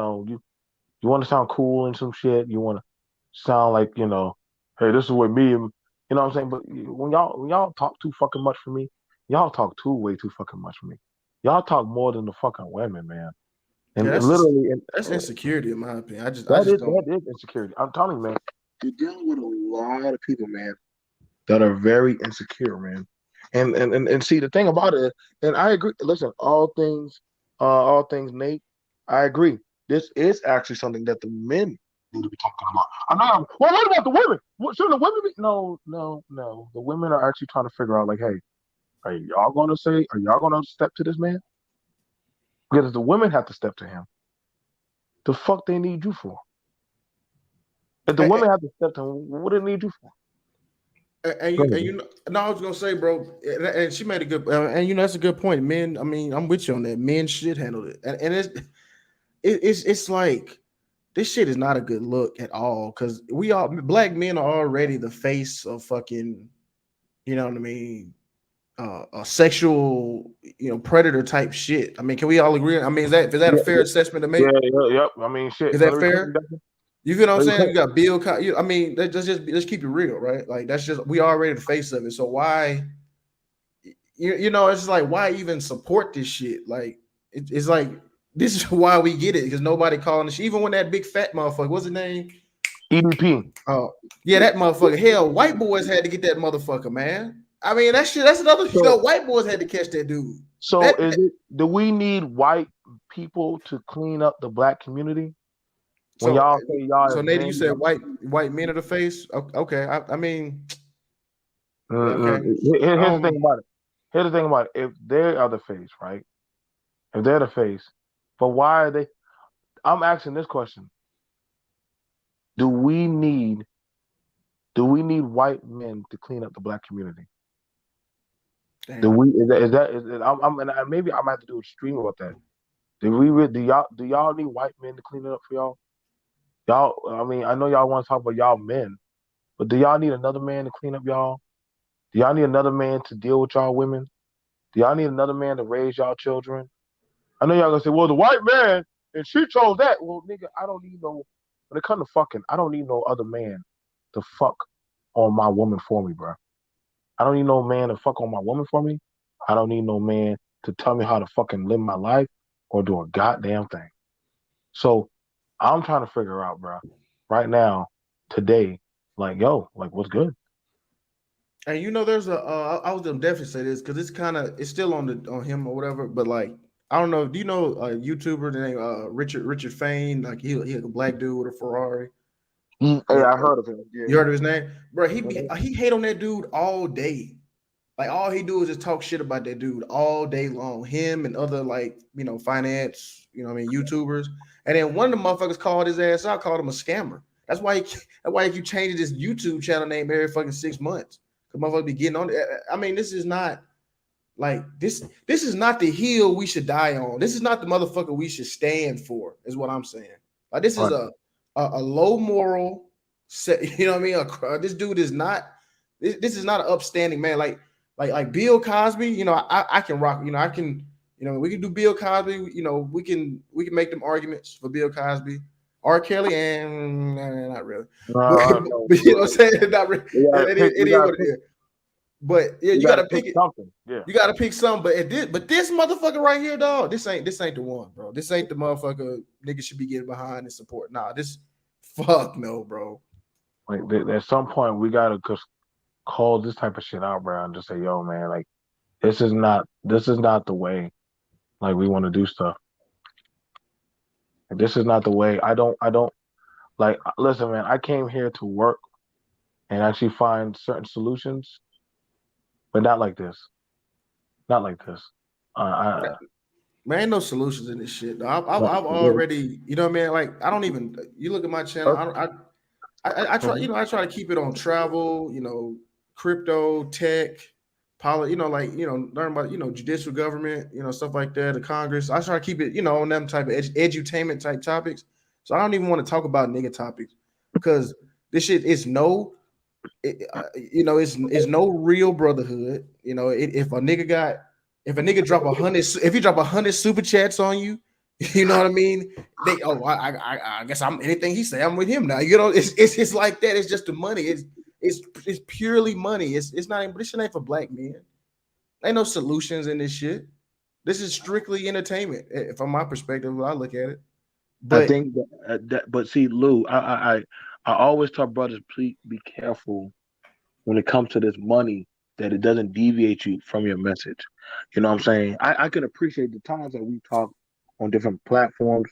want to sound cool and some shit. You want to sound like, hey, this is what me and you know what I'm saying. But when y'all talk too fucking much for me, y'all talk too way too fucking much for me. Y'all talk more than the fucking women, man. Yeah, And literally, that's insecurity in my opinion. I that just is don't. that is insecurity. I'm telling you, man. You're dealing with a lot of people, man, that are very insecure, man. And see the thing about it, and I agree. Listen, all things, Nate. I agree. This is actually something that the men need to be talking about. I know. Well, what about the women? Should the women be? No, no, no. The women are actually trying to figure out, like, hey, are y'all going to say? Are y'all going to step to this man? Because the women have to step to him. The fuck they need you for? If the And, women have to step to him, what do they need you for? Go and ahead. you know, no, I was gonna say, bro, and she made a good, and that's a good point. Men, I mean, I'm with you on that. Men should handle it, and it's like this shit is not a good look at all because we all black men are already the face of fucking, you know what I mean, a sexual, predator type shit. I mean, can we all agree? I mean, is that a Yeah, fair assessment to yeah, make? yeah, yep. I mean, shit. Is that Hillary Clinton, fair? You feel what I'm Hillary saying? You Clinton. got Bill. I mean, let's keep it real, right? Like that's just we already the face of it. So why, it's like why even support this shit? Like it's like this is why we get it because nobody calling the shit. Even when that big fat motherfucker, what's his name? EDP. Oh, yeah, that motherfucker. Hell, white boys had to get that motherfucker, man. I mean, that shit. That's another. So, White boys had to catch that dude. so That, is that it? Do we need white people to clean up the black community? When so y'all say y'all so as Nate, you men, said white men are the face. Okay, I mean, mm-mm. okay. Here's the thing about it. Here's the thing about it. If they are the face, right? If they're the face, but why are they? I'm asking this question: Do we need do we need white men to clean up the black community? Do Damn. we? And maybe I might have to do a stream about that. Do y'all need white men to clean it up for y'all? Y'all, I mean, I know y'all want to talk about y'all men, but do y'all need another man to clean up y'all? Do y'all need another man to deal with y'all women? Do y'all need another man to raise y'all children? I know y'all gonna say, well, the white man, and she chose that. Well, nigga, I don't need no, when it comes to fucking, I don't need no other man to fuck on my woman for me, bro. I don't need no man to fuck on my woman for me. I don't need no man to tell me how to fucking live my life or do a goddamn thing. So I'm trying to figure out, bro, right now, today, like, yo, like, what's good? And there's a. I was gonna definitely say this because it's still on him or whatever. But like, I don't know. Do you know a YouTuber named Richard Fain? Like he a black dude with a Ferrari. Hey, And I heard of him. Yeah. you heard of his name, bro? Mhm. He hate on that dude all day. Like all he do is just talk shit about that dude all day long. Him and other like finance, what I mean YouTubers. And then one of the motherfuckers called his ass out, called him a scammer. That's why he keep changing his YouTube channel name every fucking 6 months. Cause motherfuckers be getting on it. I mean, this is not like this. This is not the hill we should die on. This is not the motherfucker we should stand for. Is what I'm saying. Like this is Right. a low moral. You know what I mean? This dude is not. This is not an upstanding man. Like Bill Cosby. I can rock. I can. We can do Bill Cosby. We can make them arguments for Bill Cosby. R. Kelly and not really, but, No, but you know what I'm saying. Not really. we gotta pick. It We is gotta what it pick. is. But yeah, We you gotta gotta pick pick it. something. Yeah. You gotta pick some. But this motherfucker right here, dog. This ain't the one, bro. This ain't the motherfucker niggas should be getting behind and support. Nah, this fuck no, bro. Like at some point, we gotta just call this type of shit out, bro, and just say, yo, man, like this is not the way. Like we want to do stuff. Like, this is not the way. I don't like. Listen, man. I came here to work and actually find certain solutions, but not like this. Not like this. Man, ain't no solutions in this shit. Dog. I've Like, already, you know what I mean? Like, I don't even. You look at my channel. I try, mhm. I try to keep it on travel, crypto, tech, like, learn about, judicial government, stuff like that, the Congress. I try to keep it, on them type of edutainment type topics. So I don't even want to talk about nigga topics because this shit is it's no real brotherhood. If a nigga drop 100, if he drop 100 super chats on you, you know what I mean? I guess I'm anything he say, I'm with him now. It's like that. It's just the money. It's purely money. It's not. This shit ain't for black men. Ain't no solutions in this shit. This is strictly entertainment, from my perspective. When I look at it, I but think but see, Lou, I always tell brothers, please be careful when it comes to this money that it doesn't deviate you from your message. You know what I'm saying? I can appreciate the times that we talk on different platforms.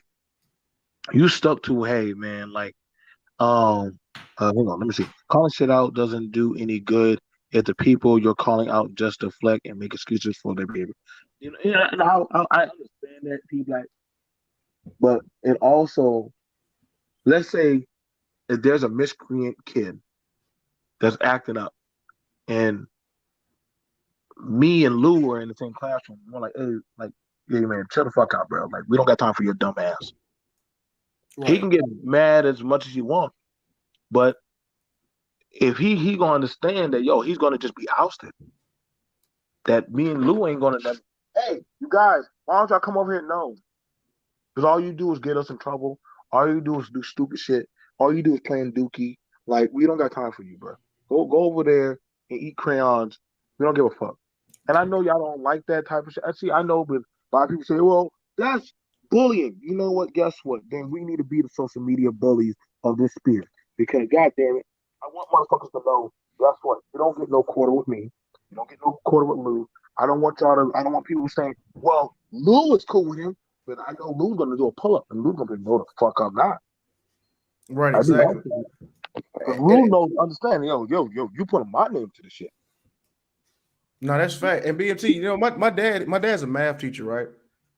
You stuck to, hey man, like Um, Hang on, let me see. Calling shit out doesn't do any good if the people you're calling out just deflect and make excuses for their behavior. And I understand that, P Black, but it also, let's say if there's a miscreant kid that's acting up, and me and Lou are in the same classroom, we're like, hey, like, yeah, man, chill the fuck out, bro. Like, we don't got time for your dumb ass. He Right. can get mad as much as he wants, but if he gonna understand that, yo, he's gonna just be ousted. That me and Lou ain't gonna never. Hey, you guys, why don't y'all come over here? No, because all you do is get us in trouble. All you do is do stupid shit. All you do is playing Dookie. Like, we don't got time for you, bro. Go over there and eat crayons. We don't give a fuck. And I know y'all don't like that type of shit. Actually, I know, but a lot of people say, well, that's bullying. You know what? Guess what? Then we need to be the social media bullies of this spirit. Because, God damn it, I want motherfuckers to know, guess what? You don't get no quarter with me. You don't get no quarter with Lou. I don't want people saying, well, Lou is cool with him, but I know Lou's going to do a pull up and Lou's going to be, no, the fuck I'm not. Right. I do Exactly. that. Because Lou knows, understand, you putting my name to the shit. No, that's fact. And BMT, my dad's a math teacher, right?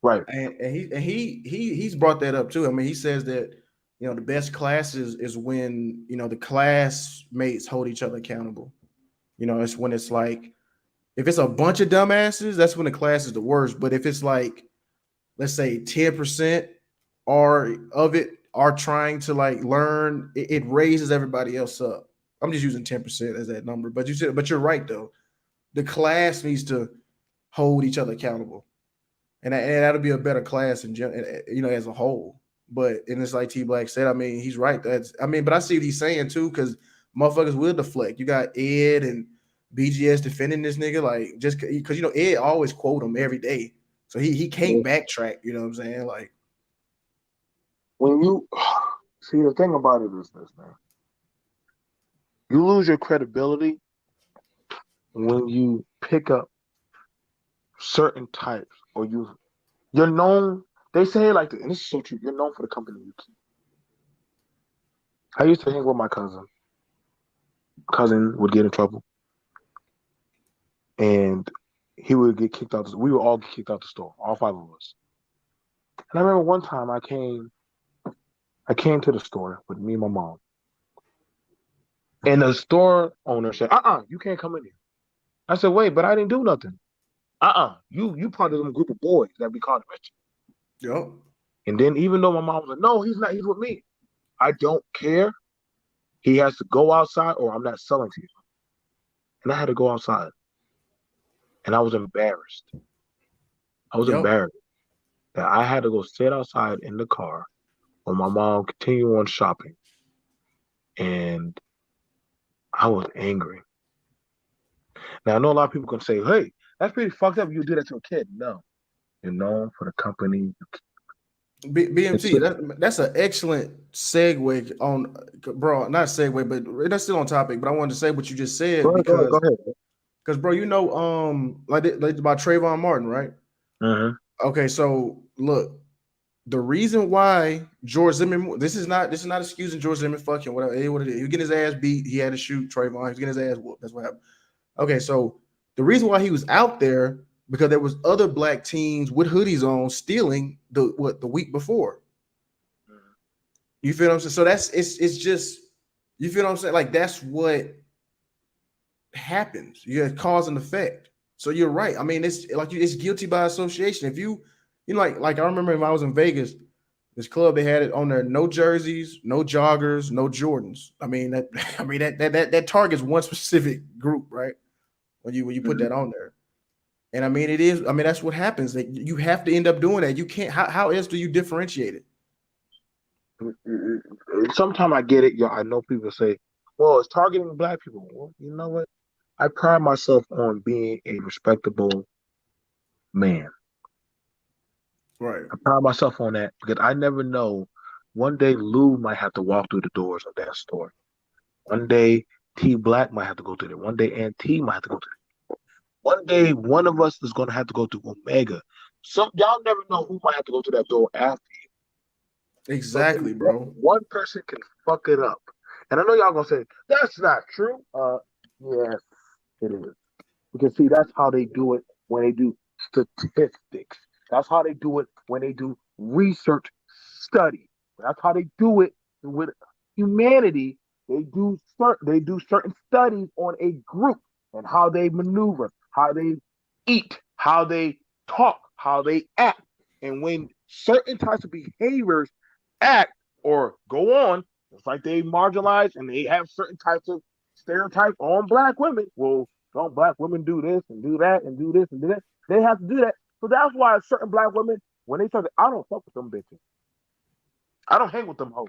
Right. And he's brought that up too. I mean, he says that the best classes is when the classmates hold each other accountable. It's when it's like if it's a bunch of dumbasses, that's when the class is the worst. But if it's like, let's say 10% are of it are trying to like learn, it raises everybody else up. I'm just using 10% as that number. But you're right though. The class needs to hold each other accountable, and that'll be a better class as a whole. And it's like T Black said. I mean, he's right. But I see what he's saying too, because motherfuckers will deflect. You got Ed and BGS defending this nigga, like just because Ed always quote him every day, so he can't backtrack. You know what I'm saying? Like, When you see, the thing about it is this, man. You lose your credibility when you pick up certain types, or you're known. They say like, and this is so true. You're known for the company you keep. I used to hang with my cousin. Cousin would get in trouble, and he would get kicked out. We would all get kicked out the store, all five of us. And I remember one time I came to the store with me and my mom, and the store owner said, you can't come in here." I said, "Wait, but I didn't do nothing." You part of them group of boys that we call the rich. yo, And then even though my mom was like, "No, he's not. He's with me." I don't care. He has to go outside, or I'm not selling to you. And I had to go outside, and I was embarrassed. I was yo, embarrassed that I had to go sit outside in the car while my mom continued on shopping, and I was angry. Now I know a lot of people can say, "Hey, that's pretty fucked up. You do that to a kid." No, you're known for the company. It's BMT. That's an excellent segue on, bro. Not segue, but that's still on topic. But I wanted to say what you just go said ahead, go ahead, go ahead. because bro, like about Trayvon Martin, right? Mm-hmm. Okay, so look, the reason why George Zimmerman, this is not excusing George Zimmerman fucking whatever, what it is. He was getting his ass beat. He had to shoot Trayvon. He was getting his ass whooped. That's what happened. Okay, so the reason why he was out there because there was other black teams with hoodies on stealing the week before. You feel what I'm saying? So it's just you feel what I'm saying? Like that's what happens. You have cause and effect. So you're right. I mean, it's guilty by association. If like I remember if I was in Vegas, this club they had it on there: no jerseys, no joggers, no Jordans. I mean that. I mean that targets one specific group, right? When you put that on there, and I mean it is. I mean that's what happens. That you have to end up doing that. You can't. How else do you differentiate it? Mm-hmm. Sometimes I get it. Yeah, I know people say, "Well, it's targeting black people." Well, you know what? I pride myself on being a respectable man. Right. I pride myself on that because I never know. One day Lou might have to walk through the doors of that store. One day T Black might have to go through there. One day Aunt T might have to go through there. One day one of us is going to have to go to Omega. Y'all never know who might have to go to that door after. So Exactly, bro. one person can fuck it up. And I know y'all gonna say that's not true. Yes, it is. Because see, that's how they do it when they do statistics. That's how they do it when they do research study. That's how they do it with humanity. They do certain studies on a group and how they maneuver, how they eat, how they talk, how they act. And when certain types of behaviors act or go on, it's like they marginalize and they have certain types of stereotypes on black women. Well, don't black women do this and do that and do this and do that? They have to do that. So that's why certain black women, when they start, I don't fuck with them bitches. I don't hang with them hoes.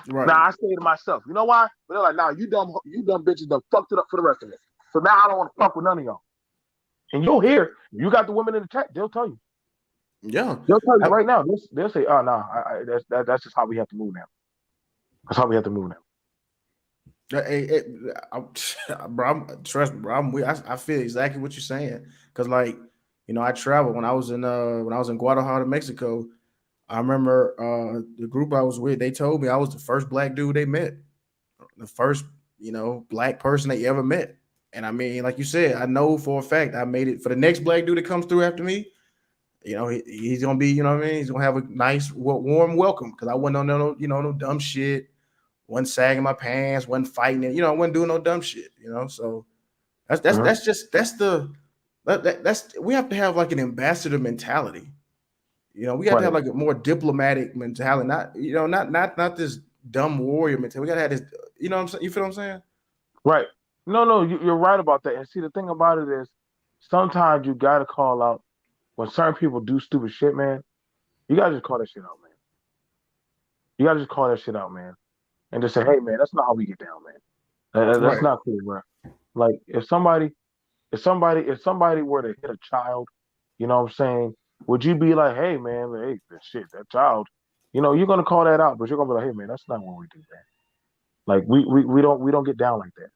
Now Right. I say to myself, you know why? But they're like, nah, you dumb bitches done fucked it up for the rest of it. So now I don't want to fuck with none of y'all. And you'll hear, you got the women in the chat, they'll tell you. Yeah. They'll tell you I, right now. They'll say, oh, no, that's just how we have to move now. That's how we have to move now. bro, trust me, bro. I feel exactly what you're saying. Cause like, I traveled when I was in Guadalajara, Mexico. I remember the group I was with. They told me I was the first black dude they met, the first black person they ever met. And I mean, like you said, I know for a fact I made it for the next black dude that comes through after me. He's gonna be, what I mean. He's gonna have a nice, warm welcome because I wasn't on no dumb shit. Wasn't sagging my pants, wasn't fighting it, I wasn't doing no dumb shit, So that's that's Uh-huh. that's just that's we have to have like an ambassador mentality. We got to Right, have like a more diplomatic mentality, not not this dumb warrior mentality. We gotta have this, what I'm saying. You feel what I'm saying? right. No, no, you're right about that. And see, the thing about it is, sometimes you got to call out when certain people do stupid shit, man. You got to just call that shit out, man. You got to just call that shit out, man. And just say, hey, man, that's not how we get down, man. That's Right. not cool, bro. Like, if somebody were to hit a child, you know what I'm saying? Would you be like, hey, man, hey, shit, that child, you're gonna call that out, but you're gonna be like, hey, man, that's not what we do, man. Like, we don't get down like that.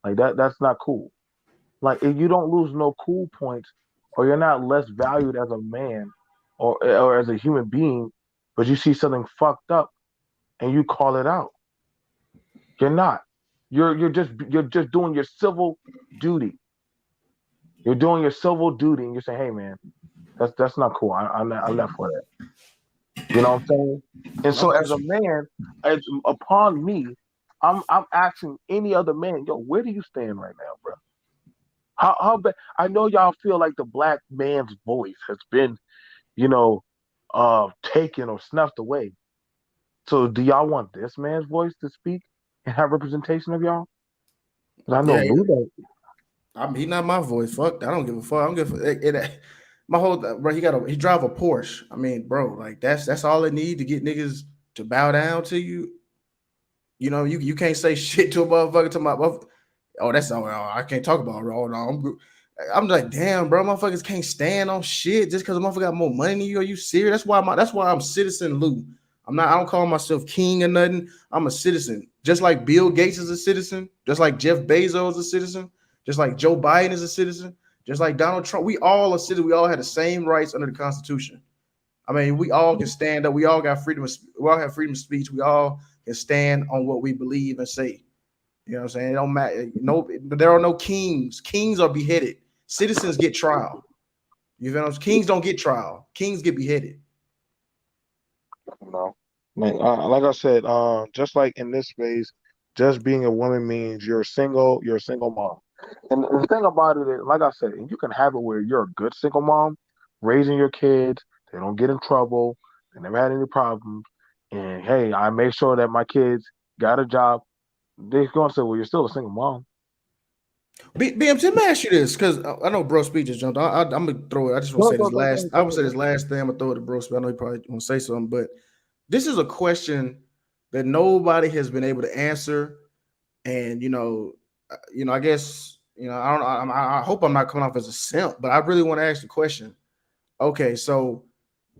Like that's not cool. Like if you don't lose no cool points, or you're not less valued as a man, or as a human being, but you see something fucked up and you call it out. You're not. You're just doing your civil duty. You're doing your civil duty, and you're saying, "Hey, man, that's not cool. I'm not for that." You know what I'm saying? And I so, as got a you. man, as upon me, I'm asking any other man, yo, where do you stand right now, bro? How bad? I know y'all feel like the black man's voice has been, you know, taken or snuffed away. So do y'all want this man's voice to speak and have representation of y'all? Because I know Yeah, Lou don't. he not my voice. Fuck, I don't give a fuck. I don't give a, my whole bro. He drive a Porsche. I mean, bro, like that's all it need to get niggas to bow down to you. You can't say shit to a motherfucker to my oh, that's all. I can't talk about it. Oh, no, I'm like, damn, bro, motherfuckers can't stand on shit just because a motherfucker got more money than you. Are you serious? That's why I'm citizen Lou. I don't call myself king or nothing. I'm a citizen. Just like Bill Gates is a citizen, just like Jeff Bezos is a citizen, just like Joe Biden is a citizen, just like Donald Trump. We all are citizens. We all have the same rights under the Constitution. I mean, we all can stand up. We all got freedom. We all have freedom of speech. We all can stand on what we believe and say. You know what I'm saying? It don't matter. No, there are no kings. Kings are beheaded. Citizens get trial. You feel what I'm saying? Kings don't get trial. Kings get beheaded. You know, like I said, just like in this space, just being a woman means you're single. You're a single mom. And the thing about it is, like I said, and you can have it where you're a good single mom, raising your kids. They don't get in trouble. They never had any problems. And hey, I make sure that my kids got a job. They're gonna say, well, you're still a single mom. BMT, let me ask you this, because I know bro speech just jumped. I'm gonna throw it. I just want to Go, say go, this go, last. go, I go, would say go. this last thing. I'm gonna throw it to bro speech. I know he probably want to say something, but this is a question that nobody has been able to answer. And I guess I don't. I hope I'm not coming off as a simp, but I really want to ask the question. Okay, so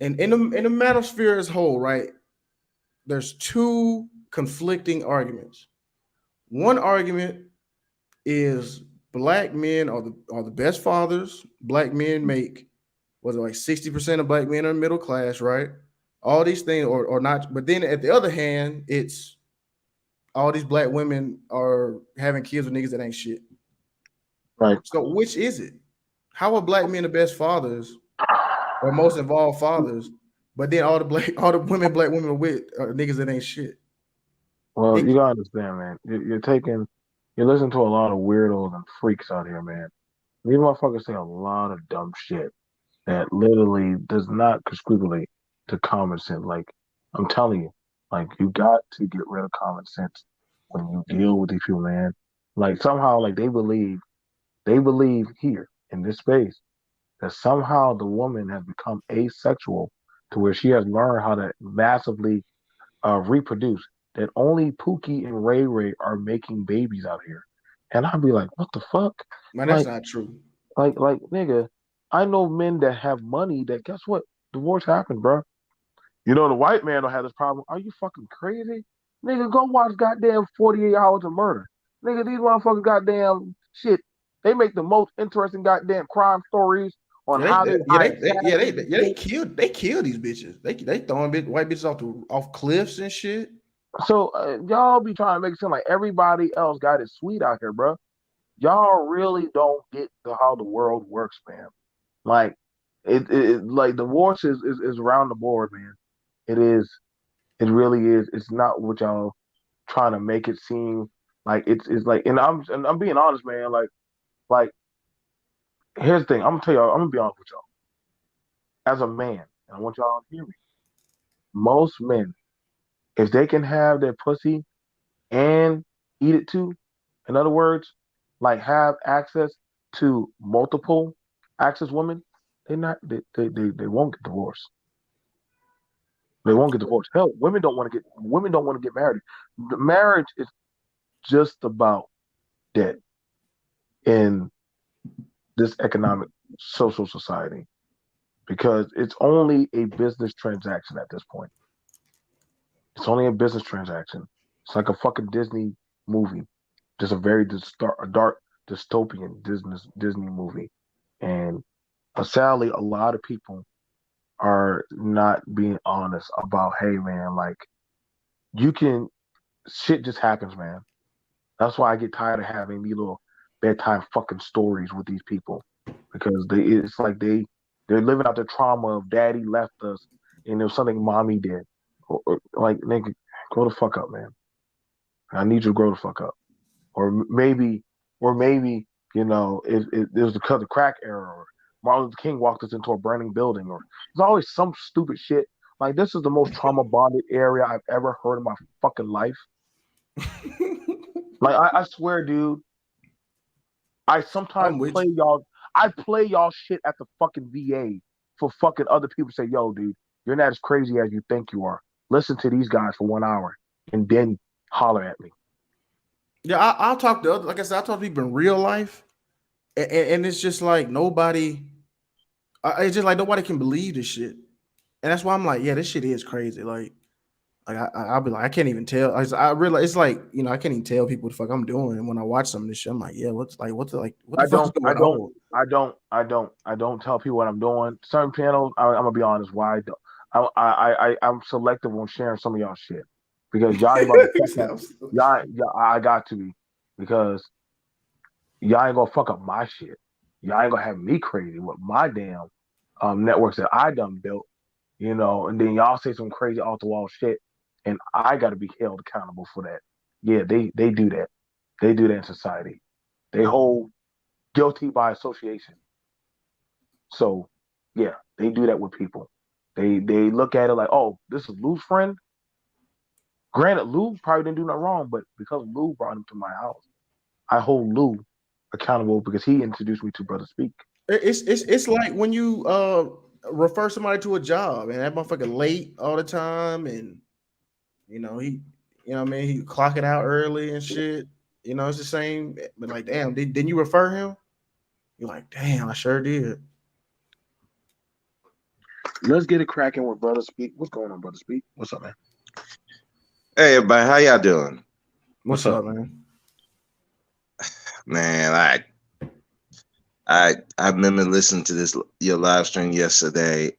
in the manosphere as whole, right? There's two conflicting arguments. One argument is black men are the best fathers. Black men make was it like 60% of black men are middle class, right? all these things or not. But then at the other hand, it's all these black women are having kids with niggas that ain't shit. Right. So which is it? How are black men the best fathers or most involved fathers? But then all the women black women are with are niggas that ain't shit. Well, It, you gotta understand, man. You're listening to a lot of weirdos and freaks out here, man. These motherfuckers say a lot of dumb shit that literally does not contribute to common sense. Like, I'm telling you, like, you got to get rid of common sense when you deal with these people, man. Like, somehow, like, they believe here in this space that somehow the woman has become asexual to where she has learned how to massively reproduce. That only Pookie and Ray Ray are making babies out here, and I'd be like, what the fuck? man, that's Like, not true. nigga, I know men that have money that guess what? Divorce happened, bro. You know the white man don't have this problem. Are you fucking crazy? Nigga, go watch goddamn 48 Hours of Murder. Nigga, these motherfuckers goddamn shit. They make the most interesting goddamn crime stories on how they hire assassins and shit. They killed these bitches. They throwing white bitches off cliffs and shit. So y'all be trying to make it seem like everybody else got it sweet out here, bro. Y'all really don't get how the world works, man. Like like divorce is around the board, man. It is. It really is. It's not what y'all trying to make it seem like it's like. And I'm being honest, man. Like here's the thing. I'm gonna tell y'all. I'm gonna be honest with y'all. As a man, and I want y'all to hear me. Most men, if they can have their pussy and eat it too, in other words, like have access to multiple access women, they won't get divorced. They won't get divorced. Hell, women don't want to get married. The marriage is just about dead in this economic social society because it's only a business transaction at this point. It's only a business transaction. It's like a fucking Disney movie, just a very a dark dystopian Disney movie. And sadly, a lot of people are not being honest about, hey man, like you can shit just happens, man. That's why I get tired of having these little bedtime fucking stories with these people because it's like they're living out the trauma of daddy left us and there's something mommy did. Like nigga, grow the fuck up, man. I need you to grow the fuck up. Or maybe, it was the crack era, or Martin Luther King walked us into a burning building, or there's always some stupid shit. Like this is the most trauma bonded area I've ever heard in my fucking life. Like I swear, dude, I sometimes I'm with play you. y'all. I play y'all shit at the fucking VA for fucking other people to say, yo, dude, you're not as crazy as you think you are. Listen to these guys for 1 hour and then holler at me. Yeah, I'll talk to other. Like I said, I talk to people in real life, and it's just like nobody. It's just like nobody can believe this shit, and that's why I'm like, yeah, this shit is crazy. Like I'll be like, I can't even tell. I realize it's like I can't even tell people what the fuck I'm doing. And when I watch some of this shit, I'm like, yeah, what the I fuck is don't, I going don't, on? I don't tell people what I'm doing. Certain channels, I'm gonna be honest, why I don't. I'm selective on sharing some of y'all shit because y'all ain't about to fuck up. Y'all, I got to be because y'all ain't gonna fuck up my shit. Y'all ain't gonna have me crazy with my damn networks that I done built, and then y'all say some crazy off the wall shit, and I got to be held accountable for that. Yeah, they do that. They do that in society. They hold guilty by association. So yeah, they do that with people. They look at it like, oh, this is Lou's friend. Granted, Lou probably didn't do nothing wrong, but because Lou brought him to my house, I hold Lou accountable because he introduced me to Brother Speak. It's like when you refer somebody to a job and that motherfucker late all the time, and he, what I mean, he clock it out early and shit. It's the same. But like, damn, didn't you refer him? You're like, damn, I sure did. Let's get it cracking with Brother Speak. What's going on, Brother Speak? What's up, man? Hey everybody, how y'all doing? What's up, man? Man, I remember listening to this your live stream yesterday,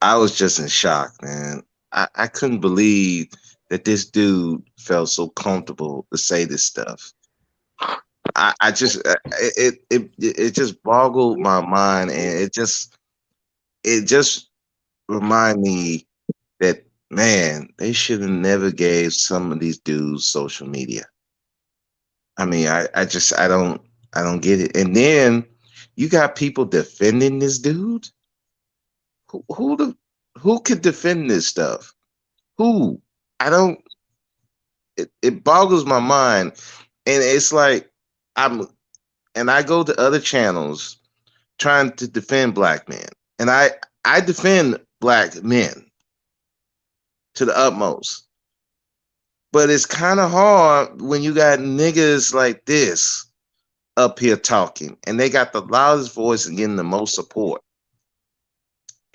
I was just in shock, man. I couldn't believe that this dude felt so comfortable to say this stuff. I just it just boggled my mind, and it just remind me that, man, they should have never gave some of these dudes social media. I mean, I don't get it. And then you got people defending this dude. Who who could defend this stuff? Who? I don't. It boggles my mind, and it's like I'm and I go to other channels trying to defend black men, and I defend black men to the utmost. But it's kind of hard when you got niggas like this up here talking, and they got the loudest voice and getting the most support.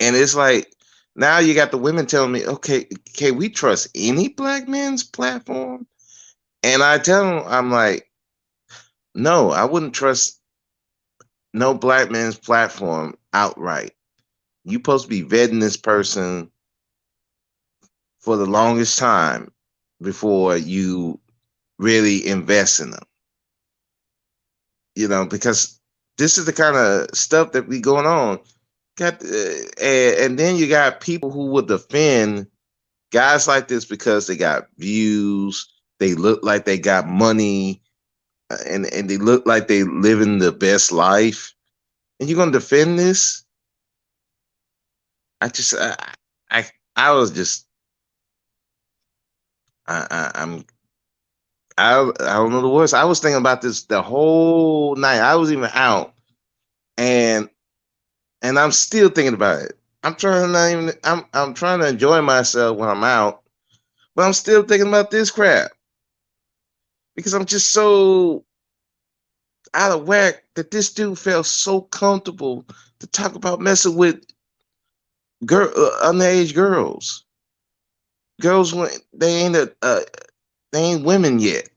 And it's like now you got the women telling me, okay, can we trust any black man's platform? And I tell them, I'm like, no, I wouldn't trust no black man's platform outright. You supposed to be vetting this person for the longest time before you really invest in them. Because this is the kind of stuff that be going on. And then you got people who will defend guys like this because they got views, they look like they got money, and they look like they living the best life. And you're gonna defend this? I just I was just I'm I don't know the words. I was thinking about this the whole night. I was even out, and I'm still thinking about it. I'm trying to enjoy myself when I'm out, but I'm still thinking about this crap because I'm just so out of whack that this dude felt so comfortable to talk about messing with underage girls when they ain't women yet.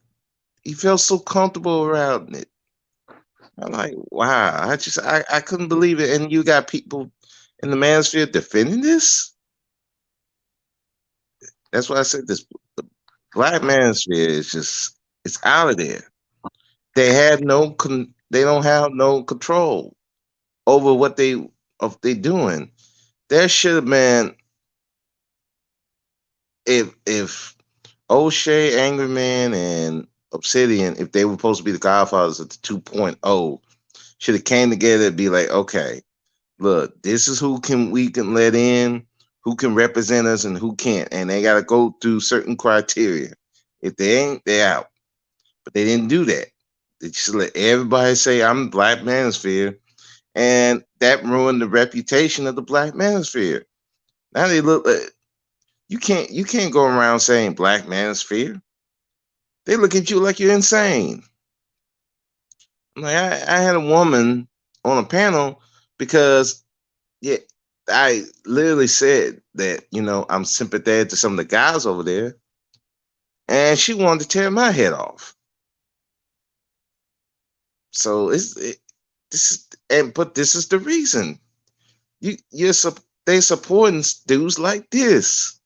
He felt so comfortable around it. I'm like, wow. I couldn't believe it. And you got people in the manosphere defending this. That's why I said this. The black manosphere is just it's out of there. They don't have no control over what they doing. There should have been if O'Shea, Angry Man, and Obsidian, if they were supposed to be the Godfathers of the 2.0, should have came together and be like, okay, look, this is who we can let in, who can represent us, and who can't, and they got to go through certain criteria. If they ain't, they out. But they didn't do that. They just let everybody say I'm the Black Manosphere, and that ruined the reputation of the Black Manosphere. Now they look like you can't go around saying Black Manosphere. They look at you like you're insane. Like I had a woman on a panel because yeah, I literally said that I'm sympathetic to some of the guys over there, and she wanted to tear my head off. So this is the reason they supporting dudes like this,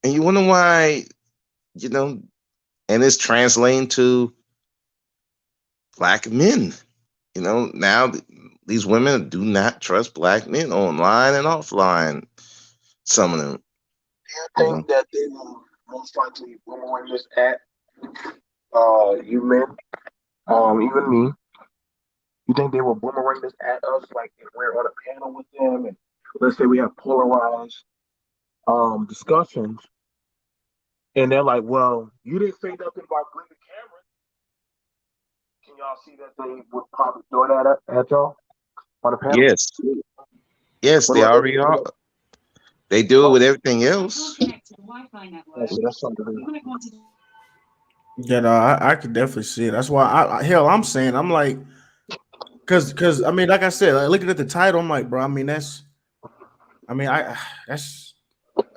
and you wonder why you know, and it's translating to black men. Now these women do not trust black men online and offline. Some of them, You you know. think that they will most likely boomerang this at you men, even me? You think they will boomerang this at us, like if we're on a panel with them, and let's say we have polarized discussions, and they're like, "Well, you didn't say nothing about Glendon Cameron." Can y'all see that they would probably throw that at y'all on the panel? Yes, yes, What they about already are. They do it with everything else. yeah, so that's something. Yeah, no, I could definitely see it. That's why hell, I'm saying I'm like, cause I mean, like I said, like, looking at the title, I'm like, bro. I mean, I that's,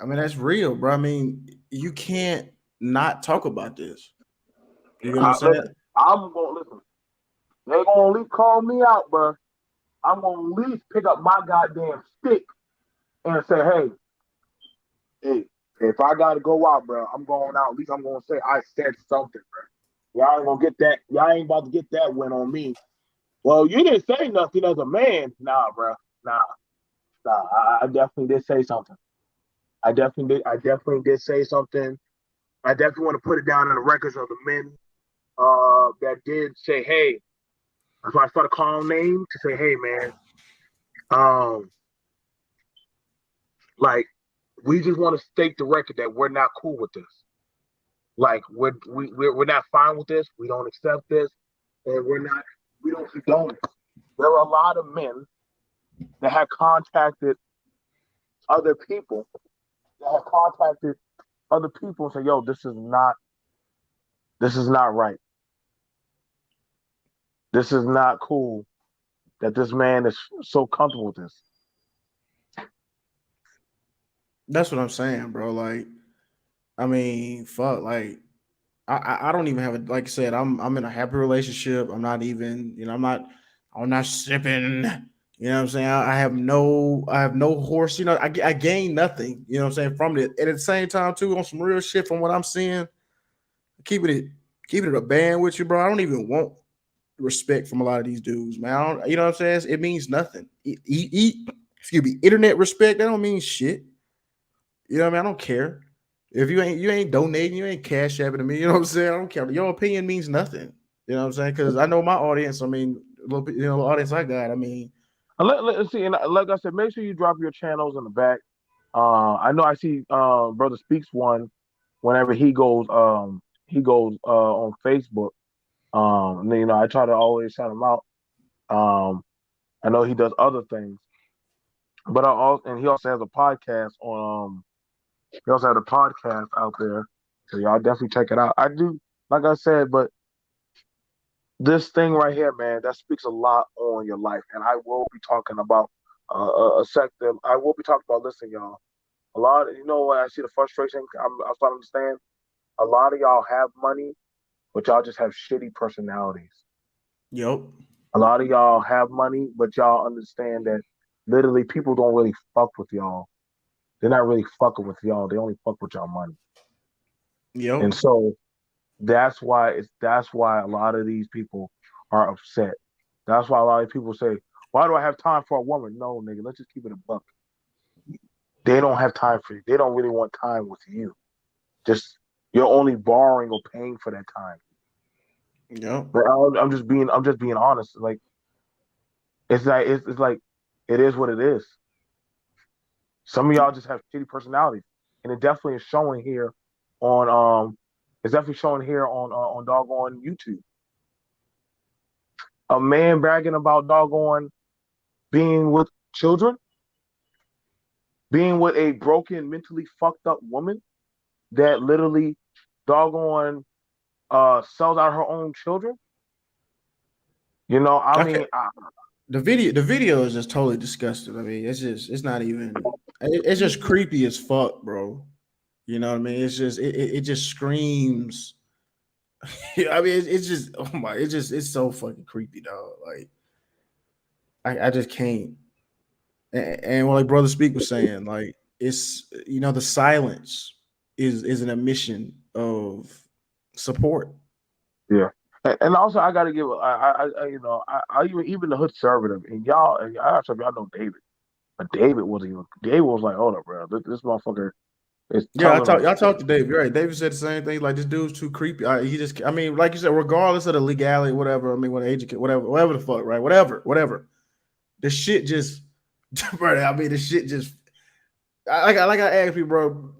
I mean, that's real, bro. I mean, you can't not talk about this. You know what I'm saying? Listen, I'm gonna listen. They gonna at least call me out, bro. I'm gonna at least pick up my goddamn stick and say, hey, if I gotta go out, bro, I'm going out. At least I'm gonna say I said something, bro. Y'all ain't gonna get that. Y'all ain't about to get that win on me. Well, you didn't say nothing as a man. Nah, bro. Nah, nah. I definitely did say something. I definitely did. I definitely did say something. I definitely want to put it down in the records of the men that did say, hey. That's why I started calling names to say, hey, man, um, like we just want to state the record that we're not cool with this. Like we're not fine with this. We don't accept this, and we don't condone it. There are a lot of men that have contacted other people that have contacted other people and say, yo, this is not right. This is not cool that this man is so comfortable with this. That's what I'm saying, bro. Like, I mean, fuck, like I don't even have a like I said, I'm in a happy relationship. I'm not even, I'm not sipping. You know what I'm saying? I have no horse, I gain nothing, you know what I'm saying, from it. And at the same time, too, on some real shit from what I'm seeing, keeping it keeping it a band with you, bro. I don't even want respect from a lot of these dudes, man. I don't, you know what I'm saying? It means nothing. Excuse me, internet respect, that don't mean shit. You know what I mean? I don't care. If you ain't donating, you ain't cash apping to me. You know what I'm saying? I don't care. Your opinion means nothing. You know what I'm saying? Because I know my audience. I mean, a little bit, the audience I got. I mean, Let's see, and like I said, make sure you drop your channels in the back. I know I see Brother Speaks one whenever he goes on Facebook. And then, I try to always shout him out. Um, I know he does other things, but he also has a podcast on. He also has a podcast out there, so y'all definitely check it out. I do, like I said, but this thing right here, man, that speaks a lot on your life, and I will be talking about a sector. I will be talking about. Listen, y'all. A lot, what I see the frustration. I'm starting to understand. A lot of y'all have money, but y'all just have shitty personalities. yep, A lot of y'all have money, but y'all understand that literally people don't really fuck with y'all. They're not really fucking with y'all. They only fuck with y'all money. yep, And so that's why a lot of these people are upset. That's why a lot of people say, "Why do I have time for a woman?" No, nigga, let's just keep it a buck. They don't have time for you. They don't really want time with you. Just you're only borrowing or paying for that time. yep, But I'm just being honest. Like it's like it is what it is. Some of y'all just have shitty personalities, and it definitely is showing here on it's definitely showing here on doggone YouTube. A man bragging about doggone being with children, being with a broken, mentally fucked up woman that literally doggone sells out her own children. I I can mean, the video is just totally disgusting. I mean, it's not even. It's just creepy as fuck, bro. You know what I mean? It's just it just screams. I mean, it's just oh my, it's so fucking creepy, dog. Like I just can't. And what like brother Speak was saying, like it's the silence is an admission of support. yeah. And also, I got to give, I even the hood conservative, and y'all, and I actually, y'all know David, but David was like, hold up, bro, this motherfucker is Yeah, telling us, I talked to David. Right, David said the same thing. Like this dude's too creepy. I mean, like you said, regardless of the legality, whatever. I mean, what age, whatever the fuck, right? Whatever. The shit just, bro. I mean, the shit just. Like I asked you, bro.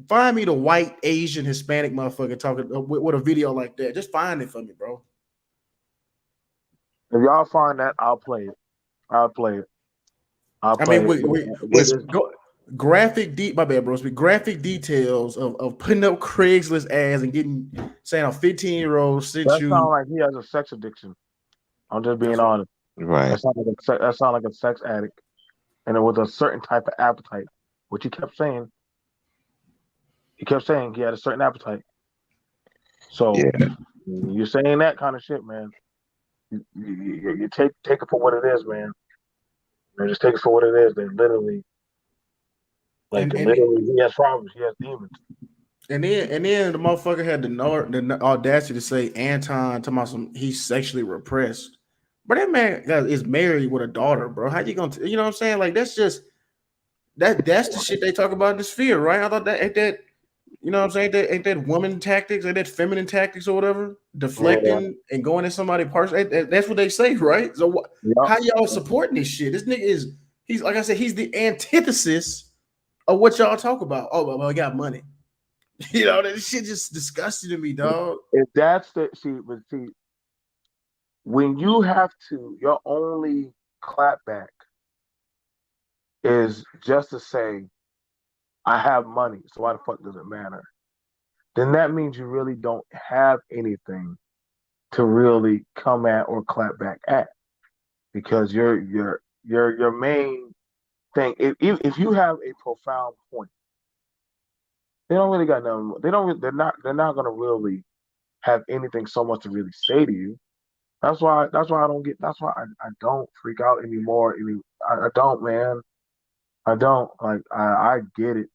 Find me the white, Asian, Hispanic motherfucker talking with a video like that. Just find it for me, bro. if y'all find that, I'll play it. I'll play it. I'll I mean, play it. with It's my bad, bros. With graphic details of putting up Craigslist ads and getting saying a 15-year-old sent That sounds you. like he has a sex addiction. I'm just being That's what. honest. right. That sounds like a sex addict, and it was a certain type of appetite, which he kept saying. He kept saying he had a certain appetite. So Yeah. you're saying that kind of shit, man. You take it for what it is, man. Just take it for what it is. They literally Like and literally, he has problems. He has demons. and then the motherfucker had the audacity to say Anton talking about he's sexually repressed. But that man is married with a daughter, bro. How you gonna you know what I'm saying? Like that's just that's the shit they talk about in the sphere, right? I thought that ain't that you know what I'm saying? Ain't that woman tactics, ain't that feminine tactics or whatever? Yeah. Deflecting and going in somebody's person. That's what they say, right? So Yep. how y'all supporting this shit? This nigga is he's like I said, he's the antithesis of what y'all talk about. Oh well, I got money. You know, that shit just disgusting to me, dog. If that's the see, when you have to, your only clapback is just to say, "I have money, so why the fuck does it matter?" Then that means you really don't have anything to really come at or clap back at, because your main thing. If you have a profound point, they don't really got nothing. They don't. They're not gonna really have anything so much to really say to you. That's why I don't get. That's why I don't freak out anymore. I don't, man. I don't. Like I get it.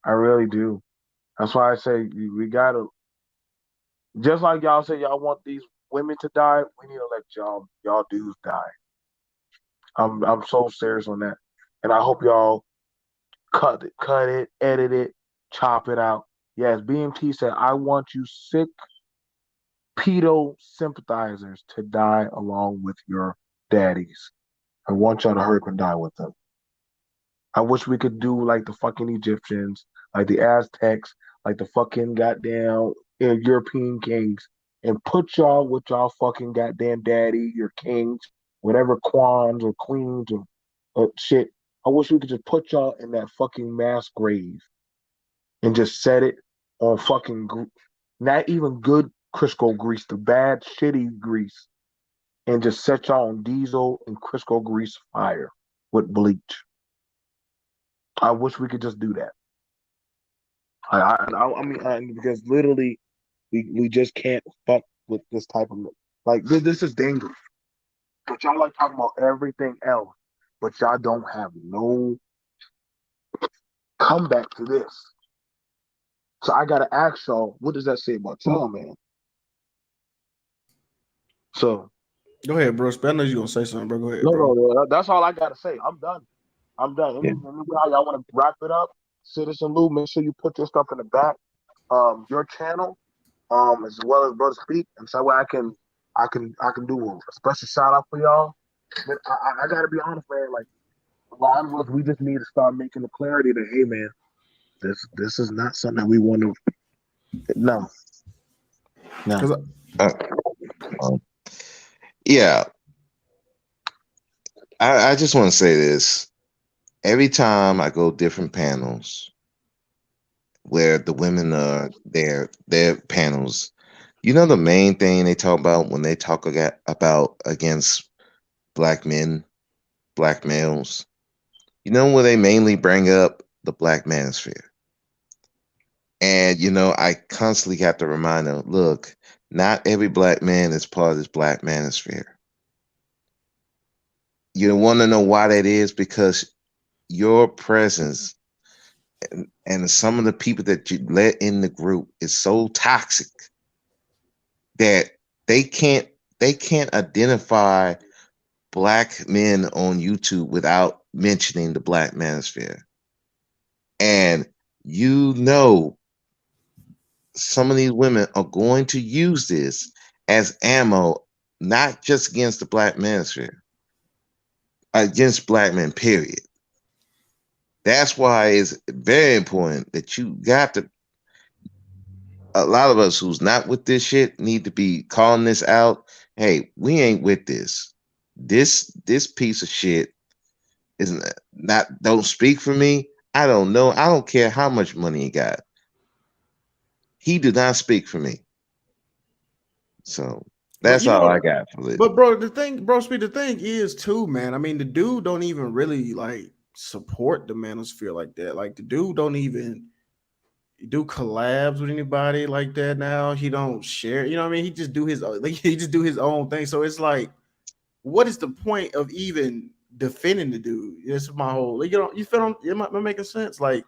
I really do. That's why I say we gotta. Just like y'all say, y'all want these women to die. We need to let y'all dudes die. I'm so serious on that, and I hope y'all cut it, edit it, chop it out. Yes, BMT said, I want you sick pedo sympathizers to die along with your daddies. I want y'all to hurry up and die with them. I wish we could do like the fucking Egyptians, like the Aztecs, like the fucking goddamn European kings, and put y'all with y'all fucking goddamn daddy, your kings, whatever quans or queens or shit. I wish we could just put y'all in that fucking mass grave and just set it on fucking not even good Crisco grease, the bad shitty grease, and just set y'all on diesel and Crisco grease fire with bleach. I wish we could just do that. Because literally we just can't fuck with this type of like this is dangerous. But y'all like talking about everything else, but y'all don't have no comeback to this. So I gotta ask y'all, what does that say about y'all, man? So Go ahead, bro. I know you gonna say something, bro. Go ahead, no, bro. that's all I gotta say. I'm done. I'm done. Yeah. Anybody y'all want to wrap it up? Citizen Lou, make sure you put your stuff in the back. Your channel, as well as Brother Speak, and so I can do a special shout out for y'all. But I gotta be honest, man. Like a lot of us, we just need to start making the clarity that hey, man, this is not something that we want to. No, no. Because Uh, um, yeah, I just want to say this. Every time I go different panels where the women are there, their panels, you know the main thing they talk about when they talk about against black men, black males. You know where they mainly bring up the black manosphere. And I constantly have to remind them, look, not every black man is part of this black manosphere. You want to know why that is? Because your presence and some of the people that you let in the group is so toxic that they can't they can't identify black men on YouTube without mentioning the black manosphere. And some of these women are going to use this as ammo, not just against the black manosphere, against black men, period. That's why it's very important that you got to, a lot of us who's not with this shit need to be calling this out. Hey, we ain't with this. This piece of shit is not, don't speak for me. I don't know. I don't care how much money he got. He did not speak for me. So but that's you know all what? I got for it. But bro, the thing is too, man. I mean, the dude don't even really like support the manosphere like that. Like the dude don't even do collabs with anybody like that now. He don't share, you know what I mean? He just do his like he just do his own thing. So it's like, what is the point of even defending the dude? This is my whole like, you feel am I making sense? Like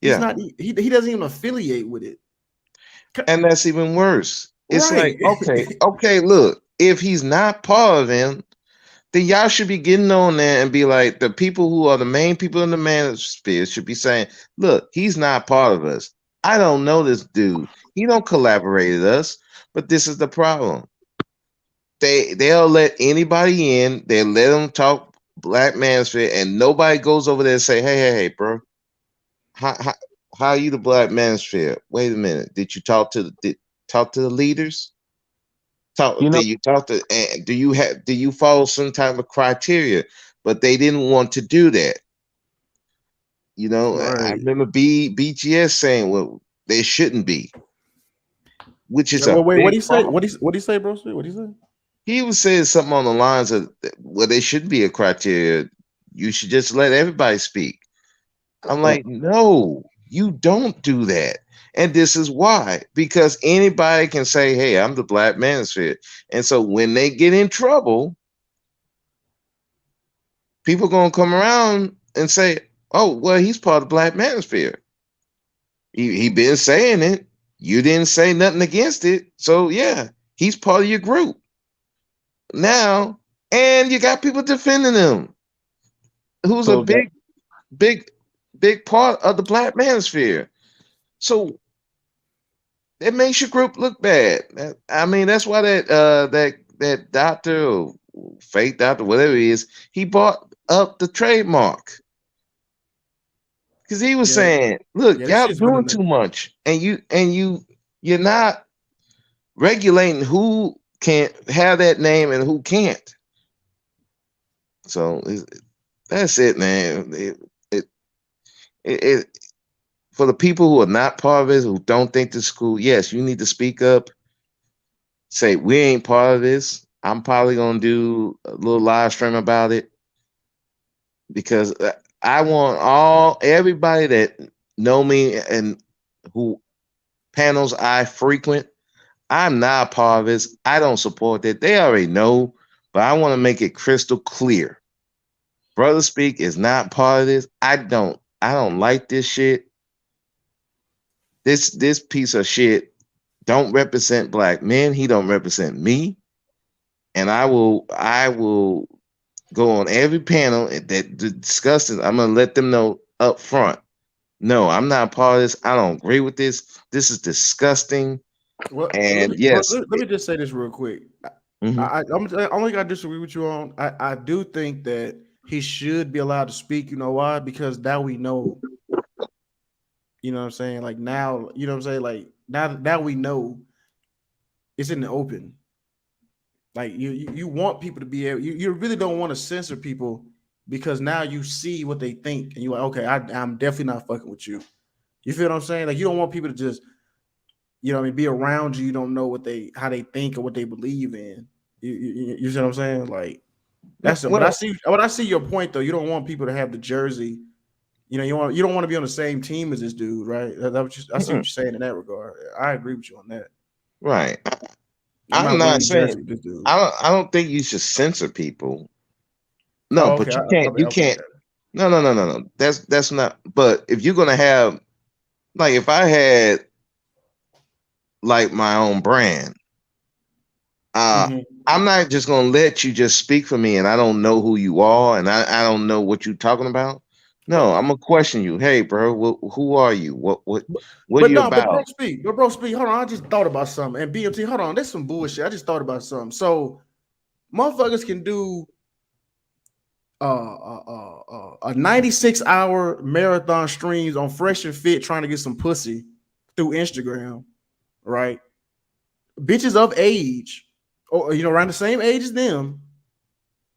He's Yeah. not. He doesn't even affiliate with it. And that's even worse. It's Right. like, okay, look, if he's not part of him, then y'all should be getting on there and be like, the people who are the main people in the manosphere should be saying, look, he's not part of us. I don't know this dude. He don't collaborate with us, but this is the problem. They'll let anybody in, they let them talk black manosphere, and nobody goes over there and say, hey, bro, how how, how are you the black manosphere? Wait a minute. Did you talk to the leaders? You know, Did you talk to? And do you follow some type of criteria? But they didn't want to do that. You know, I Right. remember BGS saying, well, they shouldn't be, which is Well, a wait. What do big you say? problem. What do you say, bro? What do you say? He was saying something on the lines of, well, there shouldn't be a criteria. You should just let everybody speak. I'm like, no, you don't do that. And this is why, because anybody can say, hey, I'm the black manosphere. And so when they get in trouble, people gonna come around and say, "Oh, well, he's part of the Black Manosphere. He been saying it. You didn't say nothing against it, so yeah, he's part of your group now." And you got people defending him, who's a so that big, big part of the Black Manosphere. So that makes your group look bad. I mean, that's why that doctor or fake doctor, whatever he is, he bought up the trademark. Because he was Yeah. saying, look, Yeah. This y'all shit's been doing in the. too much. And you're not regulating who can have that name and who can't. So that's it, man. It, it for the people who are not part of it, who don't think this is cool, yes, you need to speak up, say we ain't part of this. I'm probably gonna do a little live stream about it because I want everybody that know me and who panels I frequent. I'm not a part of this. I don't support it. They already know, but I want to make it crystal clear. Brother Speak is not part of this. I don't like this shit. This piece of shit don't represent black men. He don't represent me. And I will go on every panel that discusses. I'm gonna let them know up front. No, I'm not a part of this. I don't agree with this. This is disgusting. Well, let And me bro, yes, let me just say this real quick. mhm. I only got to disagree with you on. I do think that he should be allowed to speak. You know why? Because now we know. You know what I'm saying? Like now, you know what I'm saying? Like now we know it's in the open. Like you want people to be able. You really don't want to censor people because now you see what they think and you're like, okay, I'm definitely not fucking with you. You feel what I'm saying? Like you don't want people to just what I mean, be around you. You don't know how they think or what they believe in. You see what I'm saying? Like that's it. Well, But I see your point though. You don't want people to have the jersey. You don't want to be on the same team as this dude, right? I see what you're mm-mm. saying in that regard. I agree with you on that. Right. I'm I'm not wearing not the saying jersey with this dude. I don't think you should censor people. No, Oh, okay. but you Okay, can't okay. no. That's not but if you're gonna have like if I had like my own brand, uh Hmm. I'm not just gonna let you just speak for me and I don't know who you are and I don't know what you're talking about. No, But I'm gonna question you. Hey bro, who are you? but What are but you no, about? but bro, speak. Hold on, I just thought about something. And BMT, hold on, that's some bullshit. I just thought about something. So motherfuckers can do a 96-hour marathon streams on Fresh and Fit trying to get some pussy through Instagram, right? Bitches of age, or around the same age as them.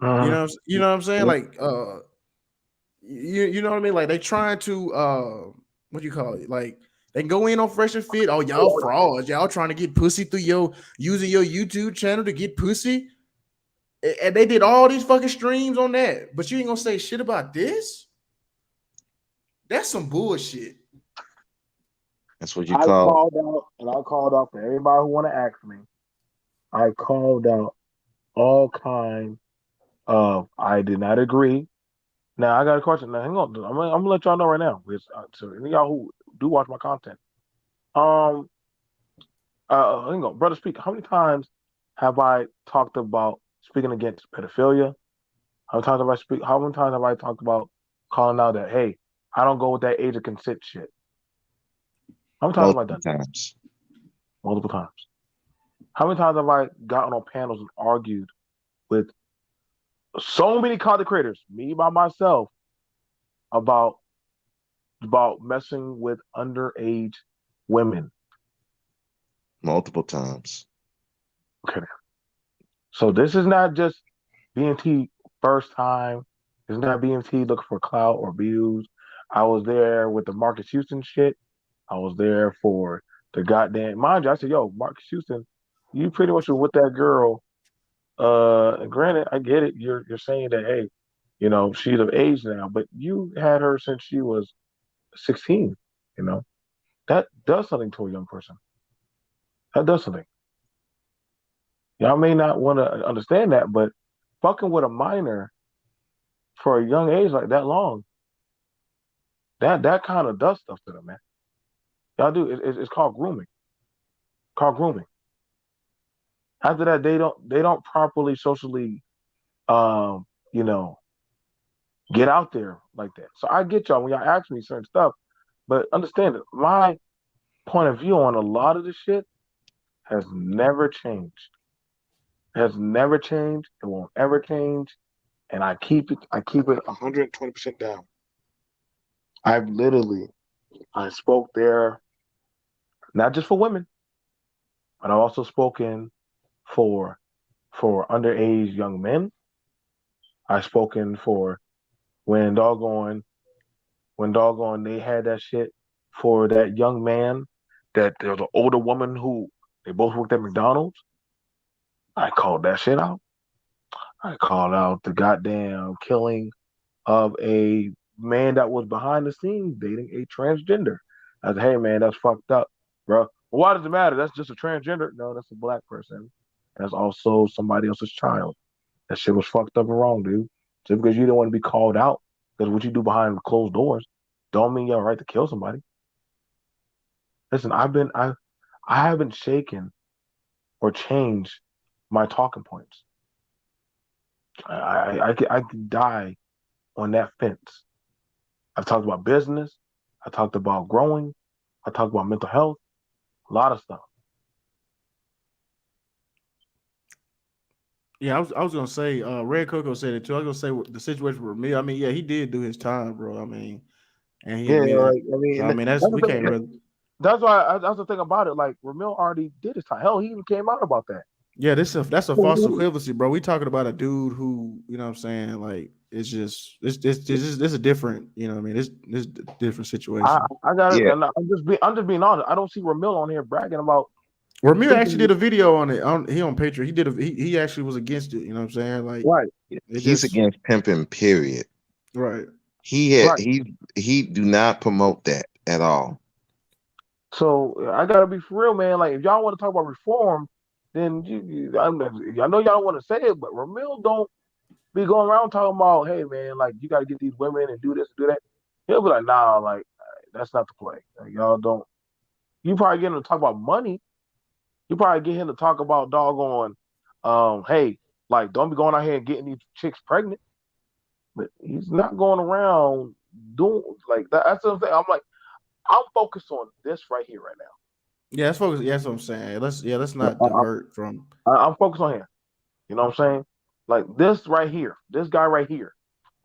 uh, You know what I'm saying? Yep. Like you know what I mean? Like they trying to what do you call it? Like they can go in on Fresh and Fit. Oh, y'all frauds. Y'all trying to get pussy through using your YouTube channel to get pussy. And they did all these fucking streams on that. But you ain't gonna say shit about this? That's some bullshit. That's what you I call called out, and I called out for everybody who want to ask me. I called out all kind of I did not agree. Now I got a question. Now hang on, I'm gonna let y'all know right now. Because, so any of y'all who do watch my content, um, hang on, brother, speak. How many times have I talked about speaking against pedophilia? How many times have I speak? How many times have I talked about calling out that hey, I don't go with that age of consent shit? How many times have I multiple done that? times. Multiple times. How many times have I gotten on panels and argued with so many content creators, me by myself, about messing with underage women? Multiple times. Okay, so this is not just BMT first time. It's not BMT looking for clout or views. I was there with the Marcus Houston shit. I was there for the goddamn mind you. I said, "Yo, Marcus Houston, you pretty much were with that girl." And granted, I get it. You're saying that hey, she's of age now, but you had her since she was 16. You know that does something to a young person. That does something. Y'all may not want to understand that, but fucking with a minor for a young age like that long, that kind of does stuff to them, man. Y'all do. It's called grooming. Called grooming. After that, they don't properly socially, um, you know, get out there like that. So I get y'all when y'all ask me certain stuff, but understand that my point of view on a lot of this shit has never changed. Has never changed. It won't ever change. And I keep it 120% down. I've literally I spoke there not just for women, but I've also spoken for underage young men. I've spoken for when doggone they had that shit for that young man that there was an older woman who they both worked at McDonald's. I called that shit out. I called out the goddamn killing of a man that was behind the scenes dating a transgender. I said, hey man, that's fucked up, bro. Well, why does it matter? That's just a transgender. No, that's a black person. That's also somebody else's child. That shit was fucked up and wrong, dude. Just because you don't want to be called out, because what you do behind closed doors, don't mean you have a right to kill somebody. Listen, I haven't shaken or changed my talking points. I could die on that fence. I've talked about business. I talked about growing. I talked about mental health. A lot of stuff. Yeah, I was gonna say, Red Coco said it too. I was gonna say the situation with me. I mean, yeah, he did do his time, bro. I mean, and he Yeah, admitted. like I So mean, I mean, that's that's the we can't thing. really. That's the thing about it. Like Ramil already did his time. Hell, he even came out about that. Yeah, that's a false equivalency, bro. We talking about a dude who, you know what I'm saying, like it's just this a different, you know what I mean, this different I situation. I got it, Yeah, and I'm just being honest. I don't see Ramil on here bragging about Ramir actually sleeping. did a video on it. He on Patreon. He actually was against it, you know what I'm saying? Like Right, it he's just against pimping. Period. right. He had right. he do not promote that at all. So I gotta be for real, man. Like if y'all want to talk about reform, then I know y'all don't want to say it, but Ramil don't be going around talking about, hey man, like you got to get these women and do this and do that. He'll be like, nah, like that's not the play. Like, y'all don't. You probably get him to talk about money. You probably get him to talk about doggone, hey, like don't be going out here and getting these chicks pregnant. But he's not going around doing like that. That's what I'm saying. I'm like, I'm focused on this right here, right Yeah, that's focus. Yeah, that's what I'm saying. Let's now. not divert from. I'm focused on him. You know what I'm saying? Like this right here, this guy right here,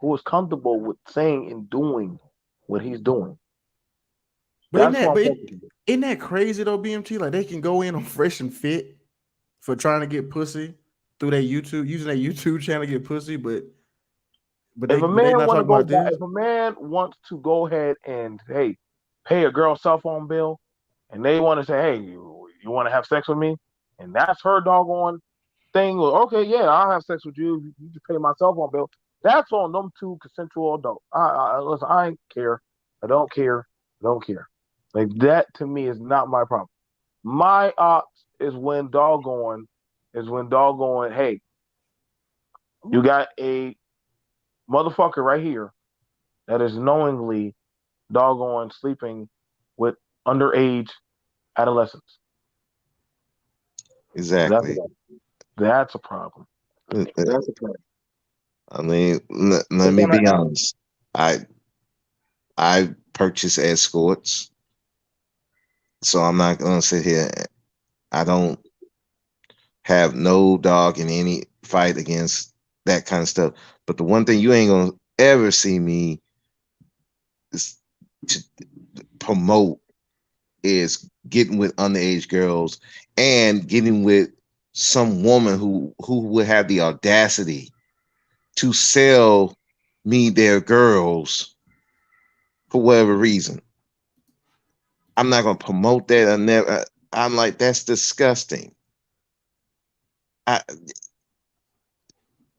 who is comfortable with saying and doing what he's doing. But That's what I'm focused on. isn't that crazy though, BMT? Like they can go in on Fresh and Fit for trying to get pussy through their YouTube, using their YouTube channel to get pussy, If a but they man not want to talking go about back, this. if a man wants to go ahead and hey, pay a girl cell phone bill, and they want to say, hey, you want to have sex with me, and that's her doggone thing. Well, okay, yeah, I'll have sex with you. You just pay my cell phone bill. That's on them two consensual adults. Listen, I ain't care. I don't care. I don't care. Like that to me is not my problem. My ops is when doggone, hey, you got a motherfucker right here. that is knowingly doggone sleeping with underage adolescents. That's Exactly. that's a problem. Uh, uh, That's a problem. I mean, let It's me on be the app. honest. I purchase escorts, so I'm not gonna sit here. I don't have no dog in any fight against that kind of stuff. But the one thing you ain't gonna ever see me is to promote is getting with underage girls and getting with some woman who would have the audacity to sell me their girls for whatever reason. I'm not gonna promote that. I'm like, that's disgusting. I,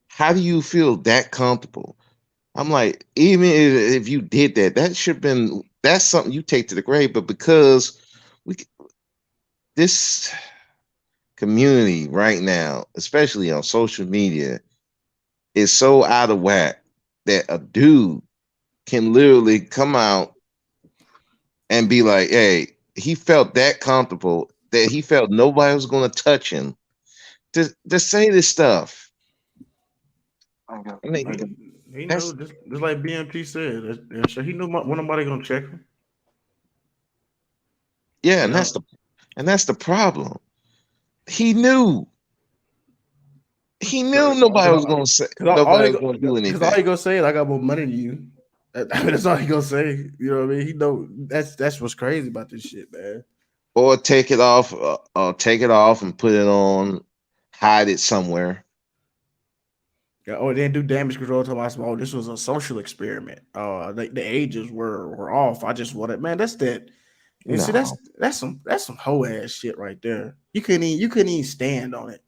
how do you feel that comfortable? I'm like, even if you did that, that should have been that's something you take to the grave. But because we this community right now, especially on social media, is so out of whack that a dude can literally come out and be like, hey, he felt that comfortable that he felt nobody was going to touch him to say this stuff. I got, I mean, I got, He know, that's just like BMT said. Yeah, so he knew when nobody gonna check him. yeah, You know, and that's the problem. He knew he knew cause all nobody he was going to do cause all anything, he gonna say is I got more money than you. I mean, that's all he gonna say. You know what I mean? He know that's what's crazy about this shit, man. or take it off and put it on, hide it somewhere. Yeah, oh, they didn't do damage control to my small. This was a social experiment. The ages were off. I just wanted, man. That's that. You see, no. that's some hoe ass shit right there. You couldn't even stand on it.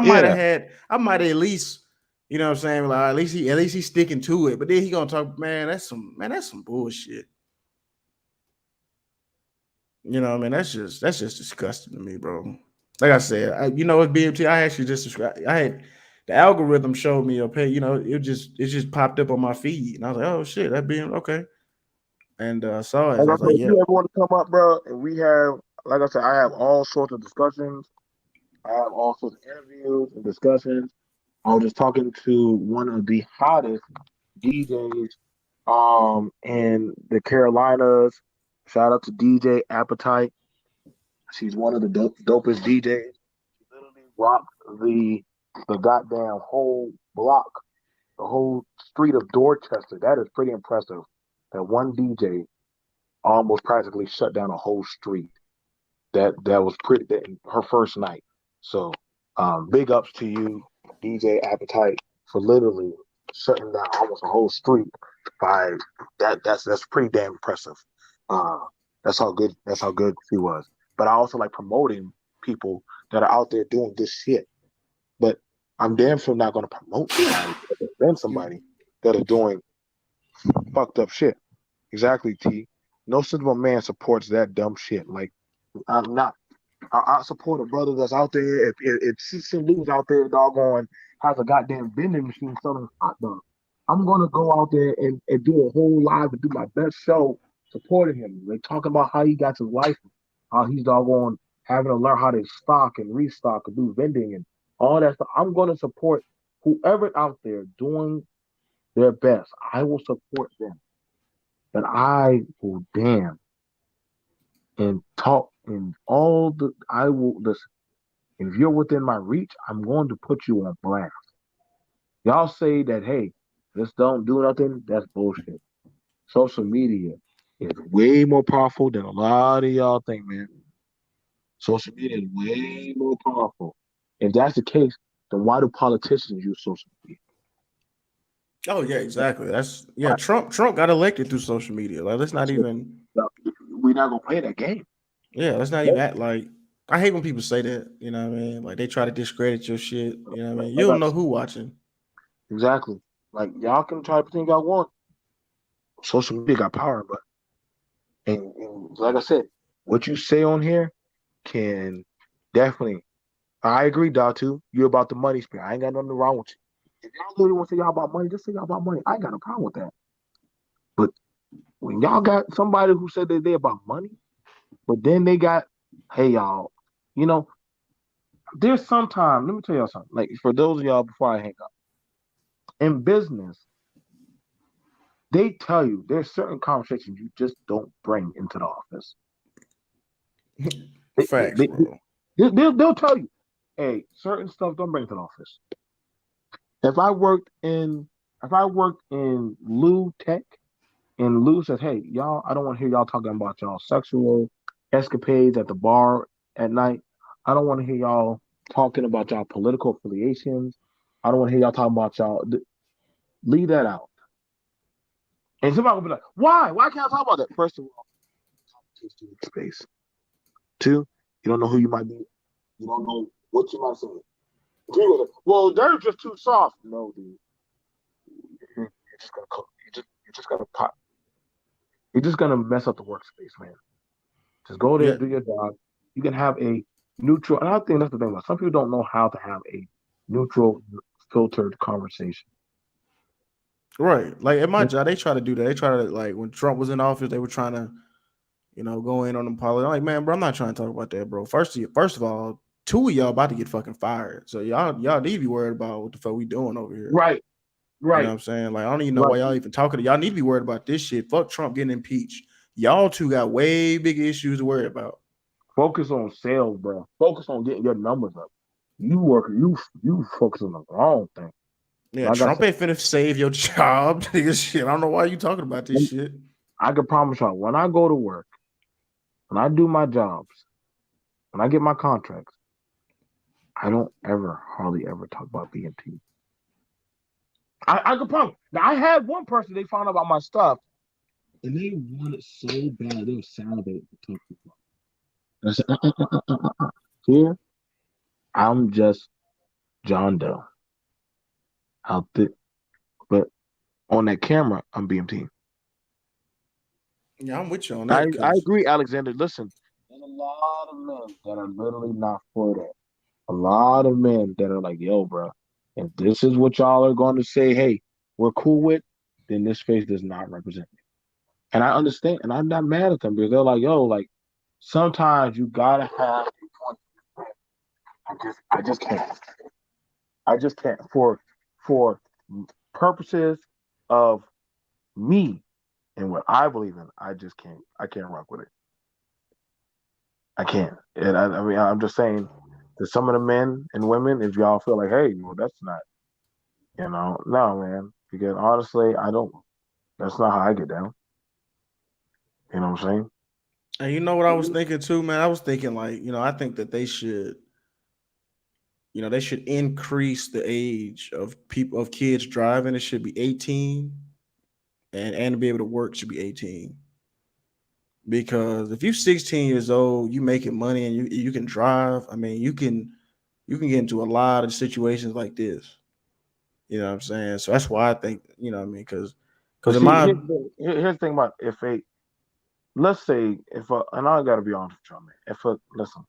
Yeah, I might have at least, you know what I'm saying? Like at least he's sticking to it. But then he gonna talk, that's some bullshit. You know, what I mean, that's just disgusting to me, bro. Like I said, you know, with BMT, I actually just described. I had the algorithm showed me a pay. You know, it just popped up on my feed, and I was like, oh shit, that being okay. And I saw it, Like and I I was said, like, if yeah, you ever want to come up, bro, and we have, like I said, I have all sorts of discussions. I have all sorts of interviews and discussions. I was just talking to one of the hottest DJs in the Carolinas. Shout out to DJ Appetite. She's one of the dopest DJs. She literally rocked the goddamn whole block, the whole street of Dorchester. That is pretty impressive. That one DJ almost practically shut down a whole street. That was pretty that, her first night. So big ups to you, DJ Appetite, for literally shutting down almost a whole street by that's pretty damn impressive. Uh, that's how good she was. But I also like promoting people that are out there doing good shit. But I'm damn sure not going to promote somebody, defend somebody that are doing fucked up shit. Exactly, T. No sensible man supports that dumb shit. Like I'm not. I support a brother that's out there. If Cecil Lou's out there, doggone, has a goddamn vending machine selling hot dogs, I'm gonna go out there and do a whole live and do my best show supporting him. Like talking about how he got his life, how he's doggone having to learn how to stock and restock and do vending and all that stuff. I'm gonna support whoever out there doing their best. I will support them, but I will damn and talk and all the I will listen. If you're within my reach, I'm going to put you on blast. Y'all say that, hey, just don't do nothing. That's bullshit. Social media is way more powerful than a lot of y'all think, man. Social media is way more powerful. If that's the case, then why do politicians use social media? oh yeah, exactly. That's yeah. Why? Trump got elected through social media. Like let's not So, even we're not gonna play that game. yeah, let's not even act like. I hate when people say that. You know what I mean? Like they try to discredit your shit. You know what I mean? You don't know who watching. Exactly. Like y'all can try to pretend y'all want. Social media got power, but and like I said, what you say on here can definitely. I agree, Datu. You about the money spin. I ain't got nothing wrong with you. If y'all really want to say y'all about money, just say y'all about money. I ain't got no problem with that. But when y'all got somebody who said that they about money, but then they got, hey y'all, you know, there's sometimes, let me tell y'all something. Like for those of y'all before I hang up, in business, they tell you there's certain conversations you just don't bring into the office. They, they, Facts, they, bro. they'll tell you, hey, certain stuff don't bring to the office. If I worked in if I worked in Lou Tech and Lou says, hey, y'all, I don't want to hear y'all talking about y'all sexual escapades at the bar at night. I don't want to hear y'all talking about y'all political affiliations. I don't want to hear y'all talking about y'all. Leave that out. And somebody will be like, why? Why can't I talk about that? First of all, competition in space. Two, you don't know who you might be. You don't know what you might say. Three, well, they're just too soft. No, dude. You're just gonna cook. You're just gonna pop. You're just gonna mess up the workspace, man. Just go there, Yeah, do your job. You can have a neutral, and I think that's the thing about some people don't know how to have a neutral, filtered conversation. right. Like at my job, they try to do that. They try to like when Trump was in office, they were trying to, go in on them politics. I'm like, man, bro, I'm not trying to talk about that, bro. First of all, two of y'all about to get fucking fired. So y'all need to be worried about what the fuck we doing over here. Right, You know right, what I'm saying? Like, I don't even know right. why y'all even talking to y'all need to be worried about this shit. Fuck Trump getting impeached. Y'all two got way bigger issues to worry about. Focus on sales, bro. Focus on getting your numbers up. You focus on the wrong thing. Yeah, Like I Trump said, ain't finna save your job. Nigga, shit. I don't know why you talking about this shit. I can promise y'all when I go to work, when I do my jobs, when I get my contracts, I don't ever, hardly ever talk about BMT. I can promise. Now I had one person they found out about my stuff, and they wanted so bad they were salivating to talk to me. And I said, here I'm just John Doe out there, but on that camera I'm BMT. Yeah, I'm with you on I that I because agree, Alexander. Listen, there's a lot of men that are literally not for that. A lot of men that are like, yo, bro, if this is what y'all are going to say, hey, we're cool with, then this face does not represent me. And I understand, and I'm not mad at them because they're like, yo, like sometimes you gotta have a point. I just can't. I just can't for purposes of me and what I believe in. I just can't. I can't rock with it. I can't. And I mean, I'm just saying to some of the men and women, if y'all feel like, hey, well, that's not, no, man. Because honestly, I don't. That's not how I get down. You know what I'm saying? and you know what I was thinking too, man. I was thinking like, I think that they should increase the age of kids driving. It should be 18, and to be able to work should be 18. Because if you're 16 years old, you making money and you can drive. I mean, you can get into a lot of situations like this. You know what I'm saying? So that's why I think, what I mean, because But in see, my here's the thing about if a let's say if a, and I gotta be honest with y'all, man. Listen,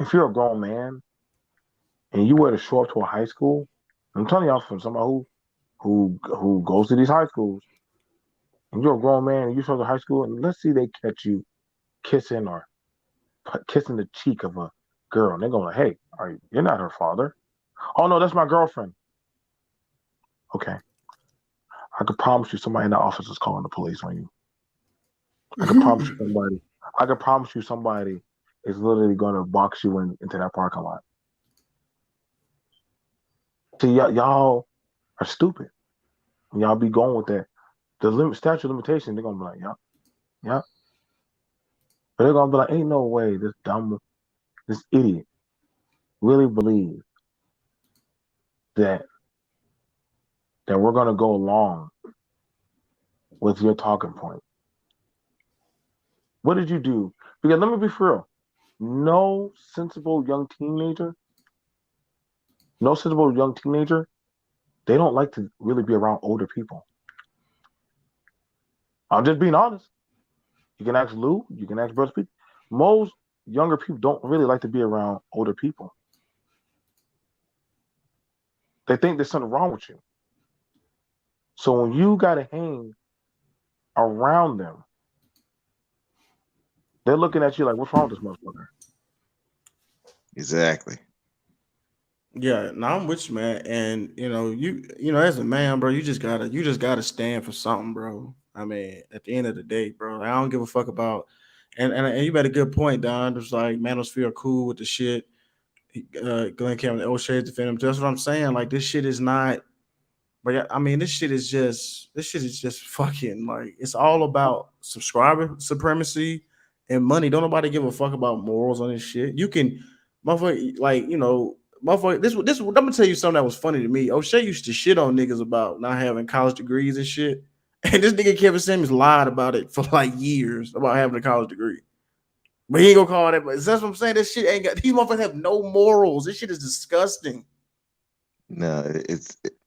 if you're a grown man and you were to show up to a high school, I'm telling y'all from somebody who goes to these high schools, and you're a grown man and you show up to high school, and let's see they catch you kissing or kissing the cheek of a girl, and they're going like, hey, you're not her father. Oh no, that's my girlfriend. Okay, I could promise you somebody in the office is calling the police on you. I could promise you somebody. I could promise you somebody is literally going to box you into that parking lot. See, y'all are stupid. Y'all be going with that. The statute of limitation, they're gonna be like, yeah, yeah. But they're gonna be like, ain't no way this idiot really believe that we're gonna go along with your talking point. What did you do? Because let me be for real. No sensible young teenager, no sensible young teenager, they don't like to really be around older people. I'm just being honest. You can ask Lou, you can ask Brother Speak. Most younger people don't really like to be around older people. They think there's something wrong with you. So when you gotta hang around them, they're looking at you like, "What's wrong with this motherfucker?" Exactly. Yeah, no, I'm with you, man. And you know, as a man, bro, you just gotta stand for something, bro. I mean, at the end of the day, bro, I don't give a fuck about. And you made a good point, Don. It's like Manosphere cool with the shit. Glenn Cameron, O'Shea's defend him. That's what I'm saying. Like this shit is not. But yeah, I mean, this shit is just fucking like it's all about subscriber supremacy and money. Don't nobody give a fuck about morals on this shit. You can, motherfucker, like motherfucker. This. I'm gonna tell you something that was funny to me. O'Shea used to shit on niggas about not having college degrees and shit, and this nigga Kevin Samuels lied about it for like years about having a college degree. But he ain't gonna call that. But that's what I'm saying. This shit ain't got. These motherfuckers have no morals. This shit is disgusting. No,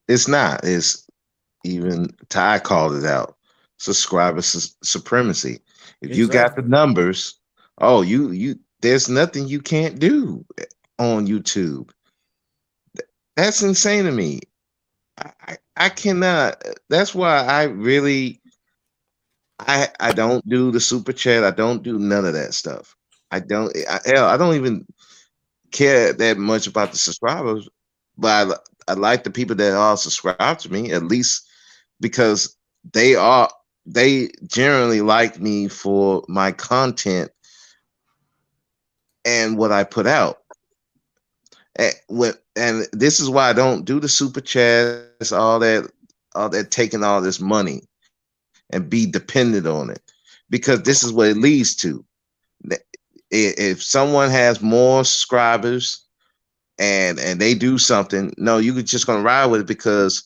it's not. It's even Ty called it out. Subscriber supremacy. If you got the Exactly. numbers, oh, you there's nothing you can't do on YouTube. That's insane to me. I cannot. That's why I really I don't do the super chat. I don't do none of that stuff. Hell, I don't even care that much about the subscribers, but I like the people that are subscribed to me at least because they are they generally like me for my content and what I put out. And this is why I don't do the super chats, all that taking all this money and be dependent on it because this is what it leads to. If someone has more subscribers and they do something, no, you're just gonna ride with it because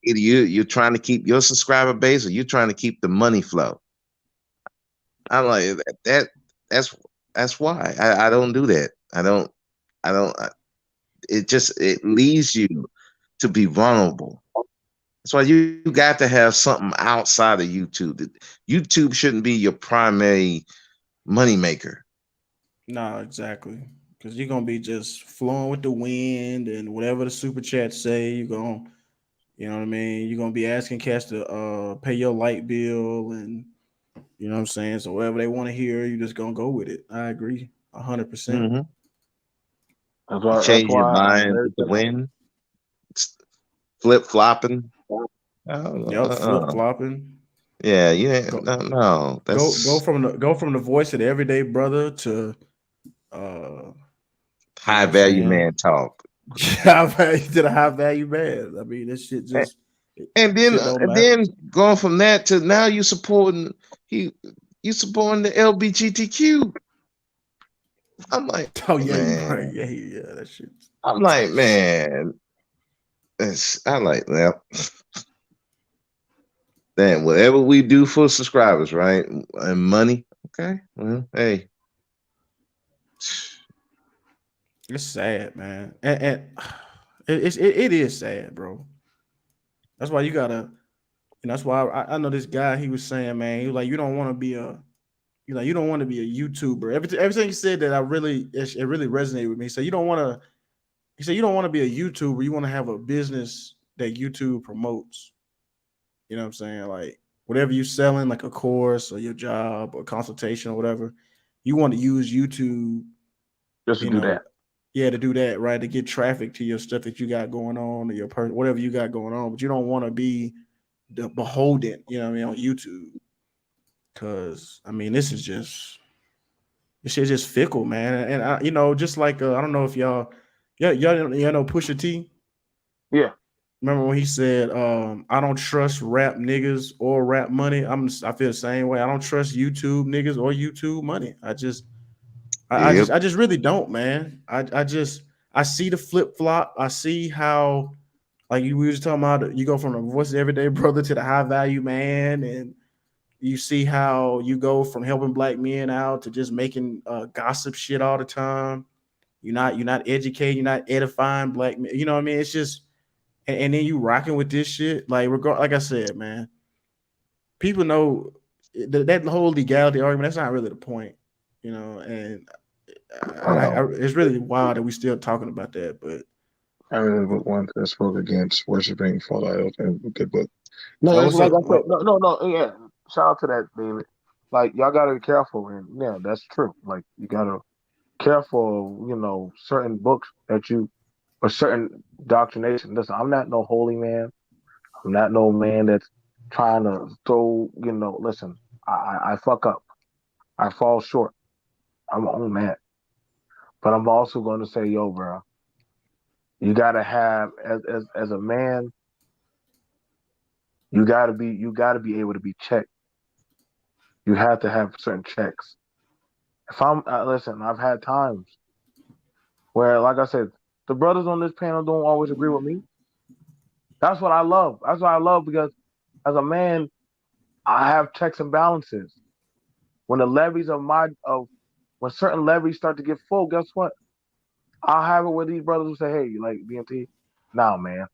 either you're trying to keep your subscriber base or you're trying to keep the money flow. I'm like that's that's why I don't do that. I don't. It leads you to be vulnerable. That's why you got to have something outside of YouTube. YouTube shouldn't be your primary moneymaker. No, exactly. Because you're gonna be just flowing with the wind and whatever the super chat say, you're gonna you know what I mean? You're gonna be asking cats to pay your light bill and you know what I'm saying? So whatever they want to hear, you just gonna go with it. I agree 100%. Mm-hmm. You That's change your why I'm mind very with the careful. wind, flip flopping. Yep, flip Uh, flopping. yeah, yeah, Go no, no, go that's from the voice of the everyday brother to uh you know high what I'm value saying? man talk. High value to the high value man. I mean, this shit A- just shit don't And matter. then going from that to now he you supporting the LBGTQ. I'm like, Oh yeah, you right. man, Yeah, that shit. I'm like, man, I like, well, then whatever we do for subscribers, right, and money, okay, well, hey, It's sad, man, and it is sad, bro. That's why you gotta, that's why I know this guy. He was saying, man, he was like, you don't want to be a, you don't want to be a YouTuber. Everything he said that it really resonated with me. So you don't want to. He said you don't want to be a YouTuber. You want to have a business that YouTube promotes. You know what I'm saying? Like whatever you're selling, like a course or your job or consultation or whatever, you want to use YouTube, Just to you do know, that. yeah, to do that, right? To get traffic to your stuff that you got going on or your whatever you got going on. But you don't want to be the beholden, you know what I mean, on YouTube. Cause I mean, this shit's just fickle, man. And just like I don't know if y'all know Pusha T. Yeah. Remember when he said, "I don't trust rap niggas or rap money." I feel the same way. I don't trust YouTube niggas or YouTube money. yep, I just really don't, man. I see the flip flop. I see how like we were just talking about. You go from the voice of the everyday brother to the high value man, and you see how you go from helping black men out to just making gossip shit all the time. You're not educating. You're not edifying black men. You know what I mean? It's just and then you rocking with this shit. Like I said, man, people know that whole legality argument. That's not really the point, And it's really wild that we still talking about that. But I really would want that spoke against worshiping false idols and good book. No, oh, that's what's like up? I said. No, no, no. Yeah. shout out to that, David. Like y'all gotta be careful, and yeah, that's true. Like you gotta careful, certain books that you or certain doctrination. Listen, I'm not no holy man. I'm not no man that's trying to throw. Listen, I fuck up. I fall short. I'm on that. But I'm also going to say, yo, bro, you gotta have as a man, you gotta be able to be checked. You have to have certain checks. If I'm listen, I've had times where, like I said, the brothers on this panel don't always agree with me. That's what I love. That's what I love because as a man, I have checks and balances. When the levies of when certain levies start to get full, guess what? I'll have it where these brothers will say, "Hey, like BMT, nah, man,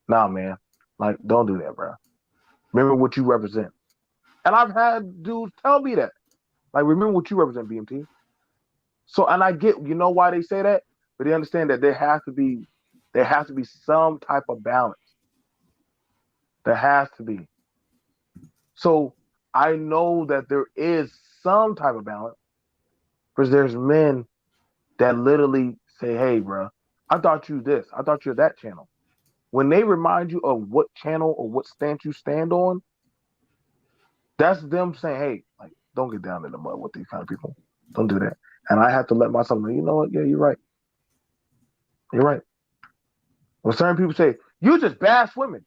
nah, man, like don't do that, bro. Remember what you represent." And I've had dudes tell me that, like, remember what you represent, BMT. So, and I get, why they say that, but they understand that there has to be some type of balance. There has to be. So I know that there is some type of balance because there's men that literally say, "Hey, bro, I thought you this. I thought you're that channel." When they remind you of what channel or what stance you stand on, that's them saying, "Hey, like, don't get down in the mud with these kind of people. Don't do that." And I have to let myself know, you know what? Yeah, you're right. You're right. When certain people say, "You just bash women,"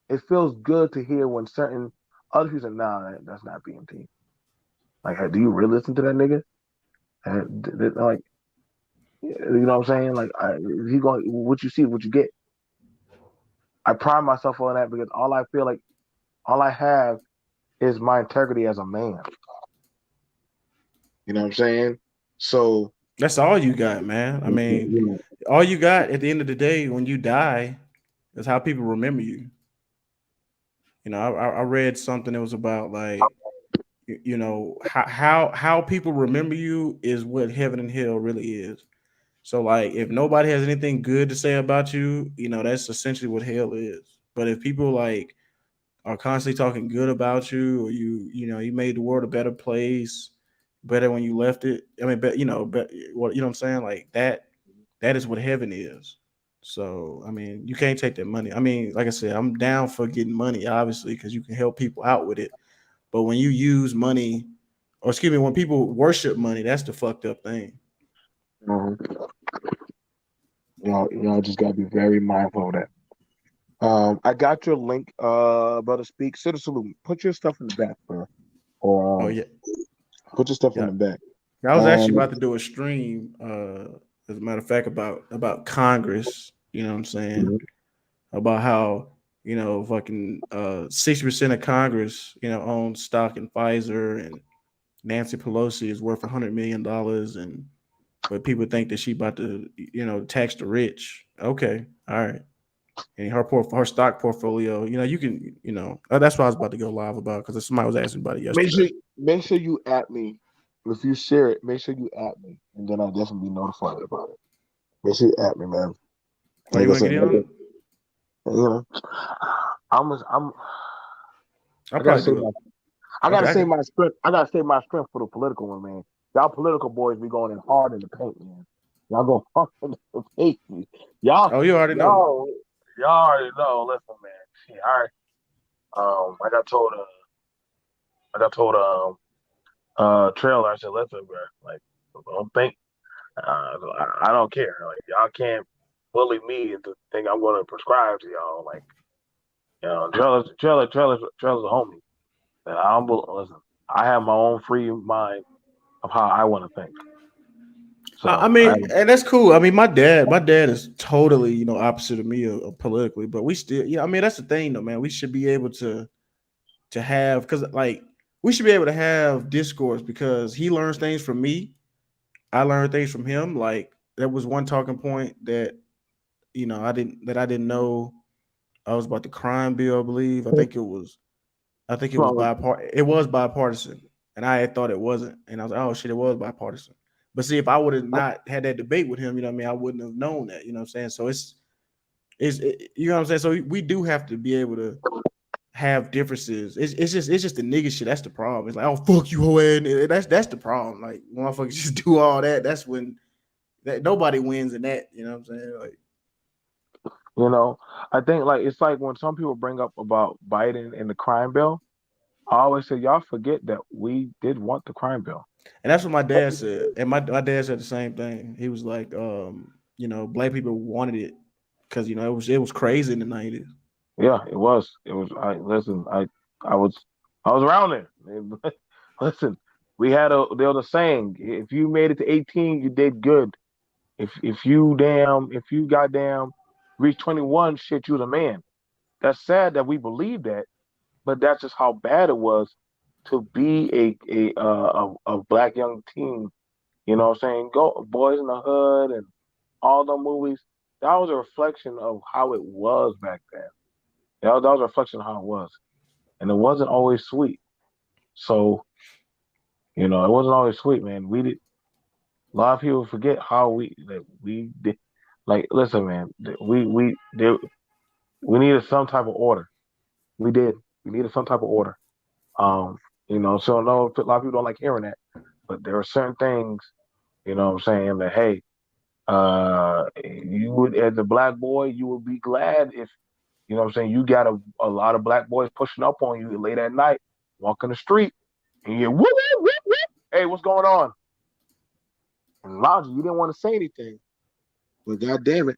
it feels good to hear when certain other people say, "Nah, that's not BMT." Like, hey, do you really listen to that nigga? Like, you know what I'm saying? Like, he going, what you see, what you get. I pride myself on that because all I have is my integrity as a man. You know what I'm saying? So, That's all you got, man. I mean, you all you got at the end of the day when you die is how people remember you. I read something that was about like how people remember you is what heaven and hell really is. So like if nobody has anything good to say about you, that's essentially what hell is. But if people like are constantly talking good about you, or you made the world a better place, better when you left it. I mean, but what you know what I'm saying? Like that is what heaven is. So I mean, you can't take that money. I mean, like I said, I'm down for getting money, obviously, because you can help people out with it. But when you use money, or excuse me, when people worship money, that's the fucked up thing. know, y'all just gotta be very mindful of that. I got your link, brother. Speak, Citizen Salute. Put your stuff in the back, bro, or Oh yeah, put your stuff in yeah. the back. I was actually Um, about to do a stream, as a matter of fact, about Congress. You know what I'm saying? About how fucking 60% of Congress owns stock in Pfizer, and Nancy Pelosi is worth $100 million, and but people think that she about to tax the rich. Okay, all right. And her stock portfolio, you can that's what I was about to go live about because somebody was asking about it make sure yesterday. make sure you at me. If you share it, make sure you at me, and then I'll definitely be notified about it. Make sure you at me, man. Oh, Like you I want to said, get in on it? you know, I'm I'll I gotta probably save do it. my I Okay, gotta save my strength. I gotta save my strength for the political one, man. Y'all political boys be going in hard in the paint, man. Y'all go hard in the paint. Y'all, oh, you already know. y'all, y'all already know. Listen, man. See, all right. I got told trailer. I said, listen, bro. Like, don't think. I don't care. Like, y'all can't bully me into think I'm going to prescribe to y'all. Like, trailer's a homie. And I don't listen. I have my own free mind of how I want to think. I So I mean, and that's cool. I mean, my dad is totally, opposite of me politically, but we still, I mean, that's the thing, though, man. We should be able to have, because like we should be able to have discourse because he learns things from me, I learn things from him. Like there was one talking point that I didn't know. I was about the crime bill, I believe. I think it was bipartisan, and I had thought it wasn't, and I was like, oh shit, it was bipartisan. But see, if I would have not had that debate with him, what I mean, I wouldn't have known that. You know what I'm saying? So you know what I'm saying. So we do have to be able to have differences. It's just the nigga shit. That's the problem. It's like, oh fuck you, hoe ass. That's the problem. Like motherfuckers just do all that. That's when that nobody wins in that. You know what I'm saying? Like, You know, I think like it's like when some people bring up about Biden and the crime bill. I always say y'all forget that we did want the crime bill. and that's what my dad said. And my dad said the same thing. He was like, black people wanted it because it was crazy in the 90s. Yeah, it was. It was. I listen. I was. I was around there. Listen, we had a. There was a saying: if you made it to 18, you did good. If you goddamn reached 21, shit, you was a man. That's sad that we believe that, but that's just how bad it was to be a black young teen. You know what I'm saying? Go Boys in the Hood and all the movies. That was a reflection of how it was back then. That was a reflection of how it was, and it wasn't always sweet. So it wasn't always sweet, man. We did. A lot of people forget how we did. Like, listen, man. We needed some type of order. We did. We needed some type of order. Um, so I know a lot of people don't like hearing that, but there are certain things, what I'm saying, that hey, you would as a black boy, you would be glad if what I'm saying, you got a lot of black boys pushing up on you late at night, walking the street, and you hear whoop, whoop, whoop, whoop. Hey, what's going on? And logic, you didn't want to say anything, but god damn it,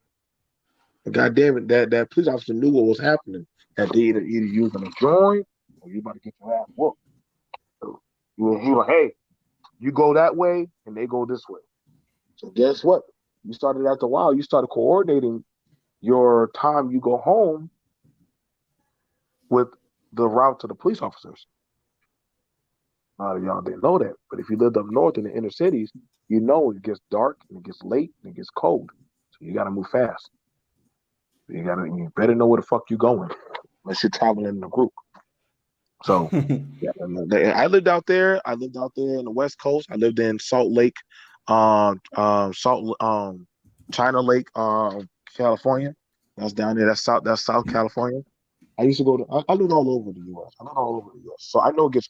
that police officer knew what was happening. That they either you was gonna join or you about to get your ass whooped. So he was like, hey, you go that way and they go this way. So guess what? You started after a while, you started coordinating your time you go home with the route to the police officers. A lot of y'all didn't know that. But if you lived up north in the inner cities, you know it gets dark and it gets late and it gets cold. So you gotta move fast. You better know where the fuck you going unless you're traveling in a group. So yeah, I lived out there. I lived out there in the West Coast. I lived in Salt Lake, China Lake, California. That's down there. That's South California. I used to go to. I lived all over the U.S. I lived all over the U.S. So I know it gets.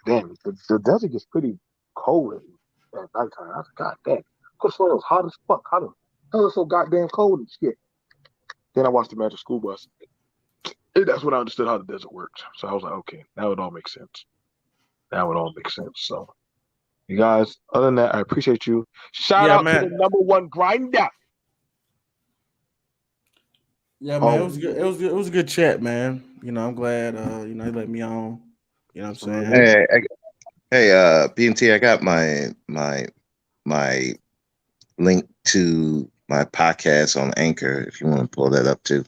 Damn, the desert gets pretty cold at nighttime. I said, God damn, because it was hot as fuck. How is it so goddamn cold and shit? Then I watched the Magic School Bus. And that's when I understood how the desert works. So I was like, okay, that would all make sense. That would all make sense. So, you guys, other than that, I appreciate you. Shout Yeah, out to the man. number one grinder. Yeah, man. It Oh, was good. It was a good chat, man. I'm glad. He let me on. You know what I'm saying? Hey, BNT, I got my link to my podcast on Anchor. If you want to pull that up too,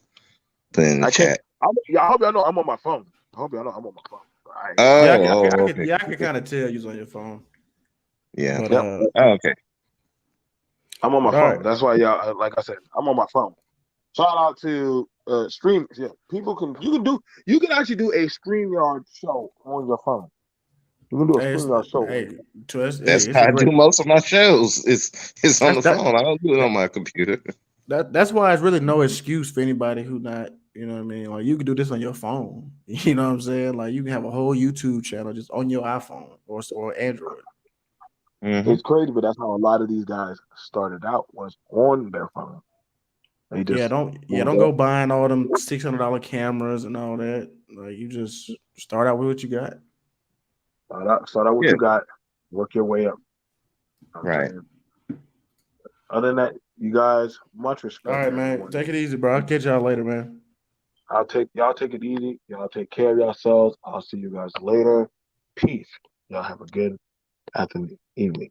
put it in the I can't. chat. I hope y'all know I'm on my phone. I hope y'all know I'm on my phone. I ain't gonna lie. Yeah, I, I, could- I Oh, could. okay. Yeah, I could kind of tell you was on your phone. Yeah. But Yep, Oh, okay. I'm on my all right. phone. That's why y'all, like I said, I'm on my phone. Shout out to stream. Yeah, you can actually do a StreamYard show on your phone. You can do a Hey, StreamYard show on hey, your to us, hey, That's it's how a I do great. most of my shows. It's on That's the that. phone. I don't do it that on my computer. that's why it's really no excuse for anybody who not, you know what I mean? Like you can do this on your phone. You know what I'm saying? Like you can have a whole YouTube channel just on your iPhone or Android. Hmm. It's crazy, but that's how a lot of these guys started out was on their phone. They Yeah, just don't moved go up. buying all them $600 cameras and all that. Like you just start out with what you got. Start out what Yeah. you got, work your way up. I'm Right. saying. Other than that, you guys, much All respect right, to man. everyone. Take it easy, bro. I'll catch y'all later, man. Y'all take it easy. Y'all take care of yourselves. I'll see you guys later. Peace. Y'all have a good afternoon, evening.